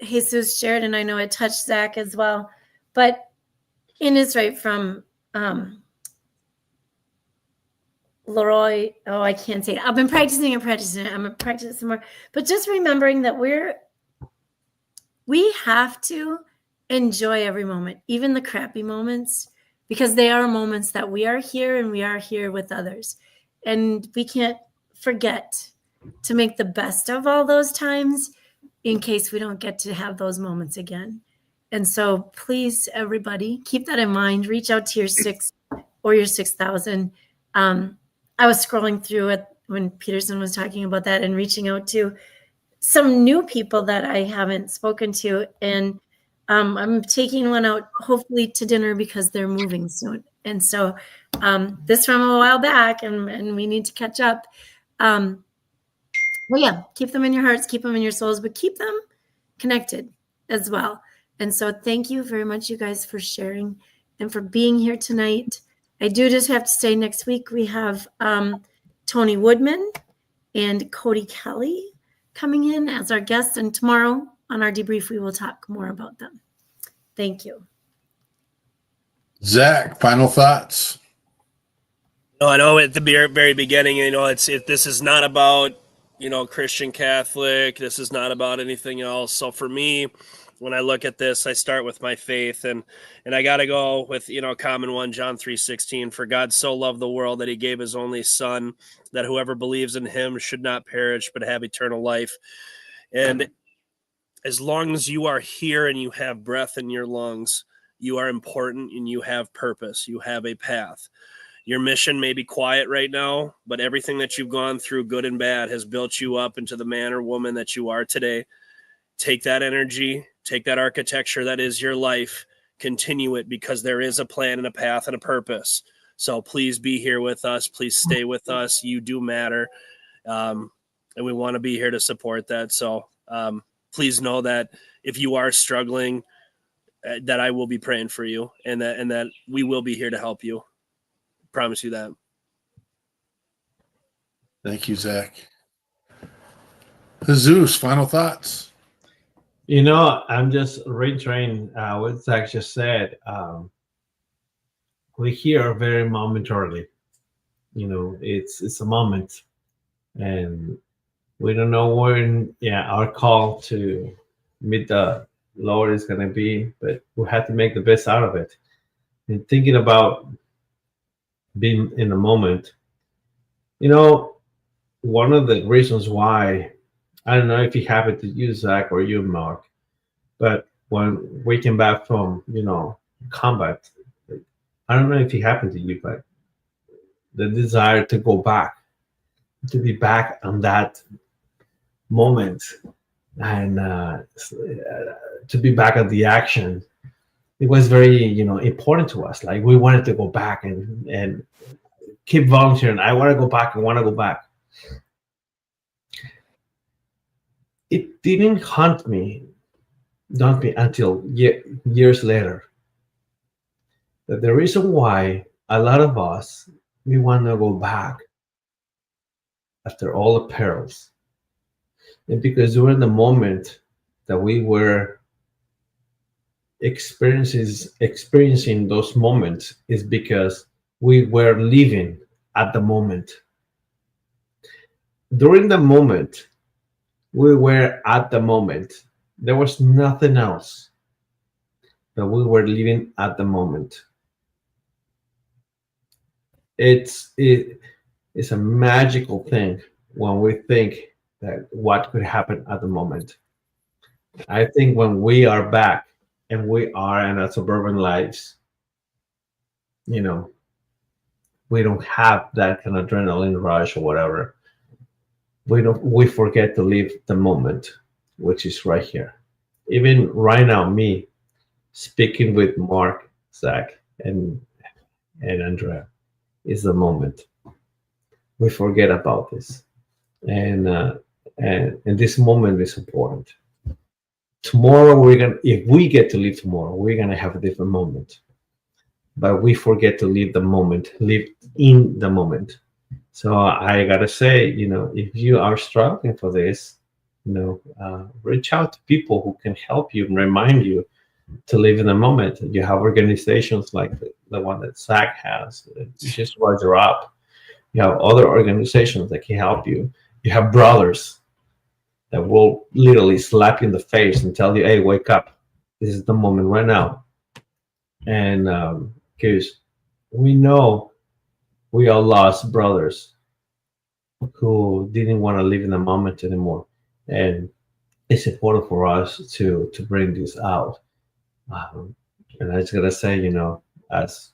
Jesus shared, and I know it touched Zach as well, but in his right from Leroy, I can't say it. I've been practicing. I'm going to practice some more. But just remembering that we have to enjoy every moment, even the crappy moments, because they are moments that we are here and we are here with others. And we can't forget to make the best of all those times in case we don't get to have those moments again. And so please, everybody, keep that in mind. Reach out to your 6 or your 6,000. I was scrolling through it when Peterson was talking about that and reaching out to some new people that I haven't spoken to. And I'm taking one out hopefully to dinner because they're moving soon. And so this from a while back and we need to catch up. Well, yeah, keep them in your hearts, keep them in your souls, but keep them connected as well. And so thank you very much, you guys, for sharing and for being here tonight. I do just have to say next week we have Tony Woodman and Cody Kelly coming in as our guests. And tomorrow on our debrief, we will talk more about them. Thank you. Zach, final thoughts? I know at the very beginning, this is not about, Christian Catholic. This is not about anything else. So for me, when I look at this, I start with my faith, and I got to go with, common one, John 3:16. For God so loved the world that he gave his only son, that whoever believes in him should not perish, but have eternal life. And as long as you are here and you have breath in your lungs, you are important and you have purpose. You have a path. Your mission may be quiet right now, but everything that you've gone through, good and bad, has built you up into the man or woman that you are today. Take that energy, take that architecture that is your life, continue it, because there is a plan and a path and a purpose. So please be here with us. Please stay with us. You do matter. And we want to be here to support that. So please know that if you are struggling, that I will be praying for you, and that we will be here to help you. Promise you that. Thank you, Zach. Jesus, final thoughts? I'm just reiterating what Zach just said. We're here very momentarily. It's a moment, and we don't know when our call to meet the Lord is going to be, but we have to make the best out of it. And thinking about being in the moment, one of the reasons why, I don't know if it happened to you, Zach, or you, Mark, but when we came back from, combat, I don't know if it happened to you, but the desire to go back, to be back on that moment, and to be back at the action, it was very, important to us. Like, we wanted to go back and keep volunteering. I want to go back. I want to go back. It didn't daunt me until years later. That the reason why a lot of us, we want to go back after all the perils, and because during the moment that we were experiencing those moments, is because we were living at the moment. During the moment, we were at the moment. There was nothing else, but we were living at the moment. It's a magical thing when we think that what could happen at the moment. I think when we are back and we are in our suburban lives, we don't have that kind of adrenaline rush or whatever. We forget to live the moment, which is right here. Even right now, me speaking with Mark, Zach, and Andrea is the moment. We forget about this, and this moment is important. Tomorrow, if we get to live tomorrow, we're gonna have a different moment. But we forget to live the moment, live in the moment. So I gotta say, if you are struggling for this, reach out to people who can help you and remind you to live in the moment. You have organizations like the one that Zach has, just Roger Up. You have other organizations that can help you. You have brothers that will literally slap you in the face and tell you, hey, wake up. This is the moment right now. And because we know we all lost brothers who didn't want to live in the moment anymore. And it's important for us to bring this out. And I just got to say, as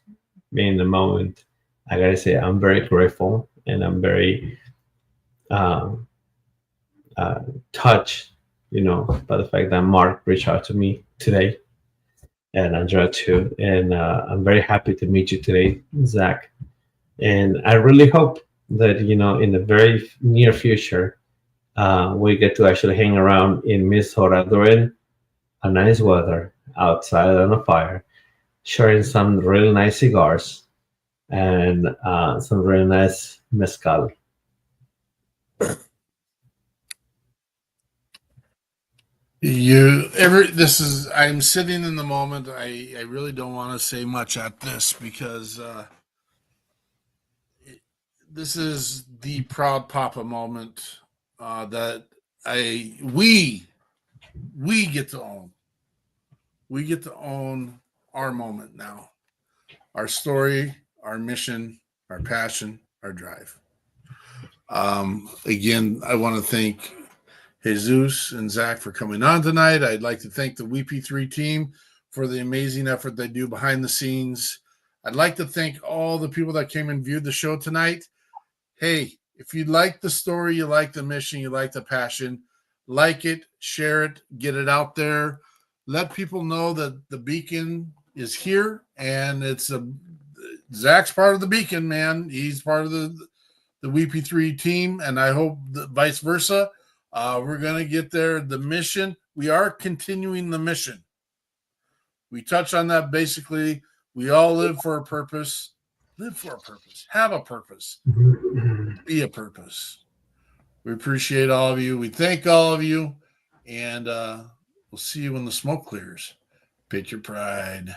being in the moment, I got to say I'm very grateful, and I'm very touched, by the fact that Mark reached out to me today, and Andrea too. And I'm very happy to meet you today, Zach. And I really hope that, in the very near future, we get to actually hang around in Minnesota during a nice weather outside on a fire, sharing some really nice cigars and some really nice mezcal. I'm sitting in the moment. I really don't want to say much at this because this is the proud papa moment that we get to own. We get to own our moment now, our story, our mission, our passion, our drive. Again, I want to thank Jesus and Zach for coming on tonight. I'd like to thank the WeP3 team for the amazing effort they do behind the scenes. I'd like to thank all the people that came and viewed the show tonight. Hey, if you like the story, you like the mission, you like the passion, like it, share it, get it out there. Let people know that the beacon is here, and Zach's part of the beacon, man. He's part of the WeP3 team, and I hope that vice versa. We're going to get there. The mission, we are continuing the mission. We touch on that basically. We all live for a purpose. Live for a purpose. Have a purpose. Be a purpose. We appreciate all of you. We thank all of you. And we'll see you when the smoke clears. Patriot Pride.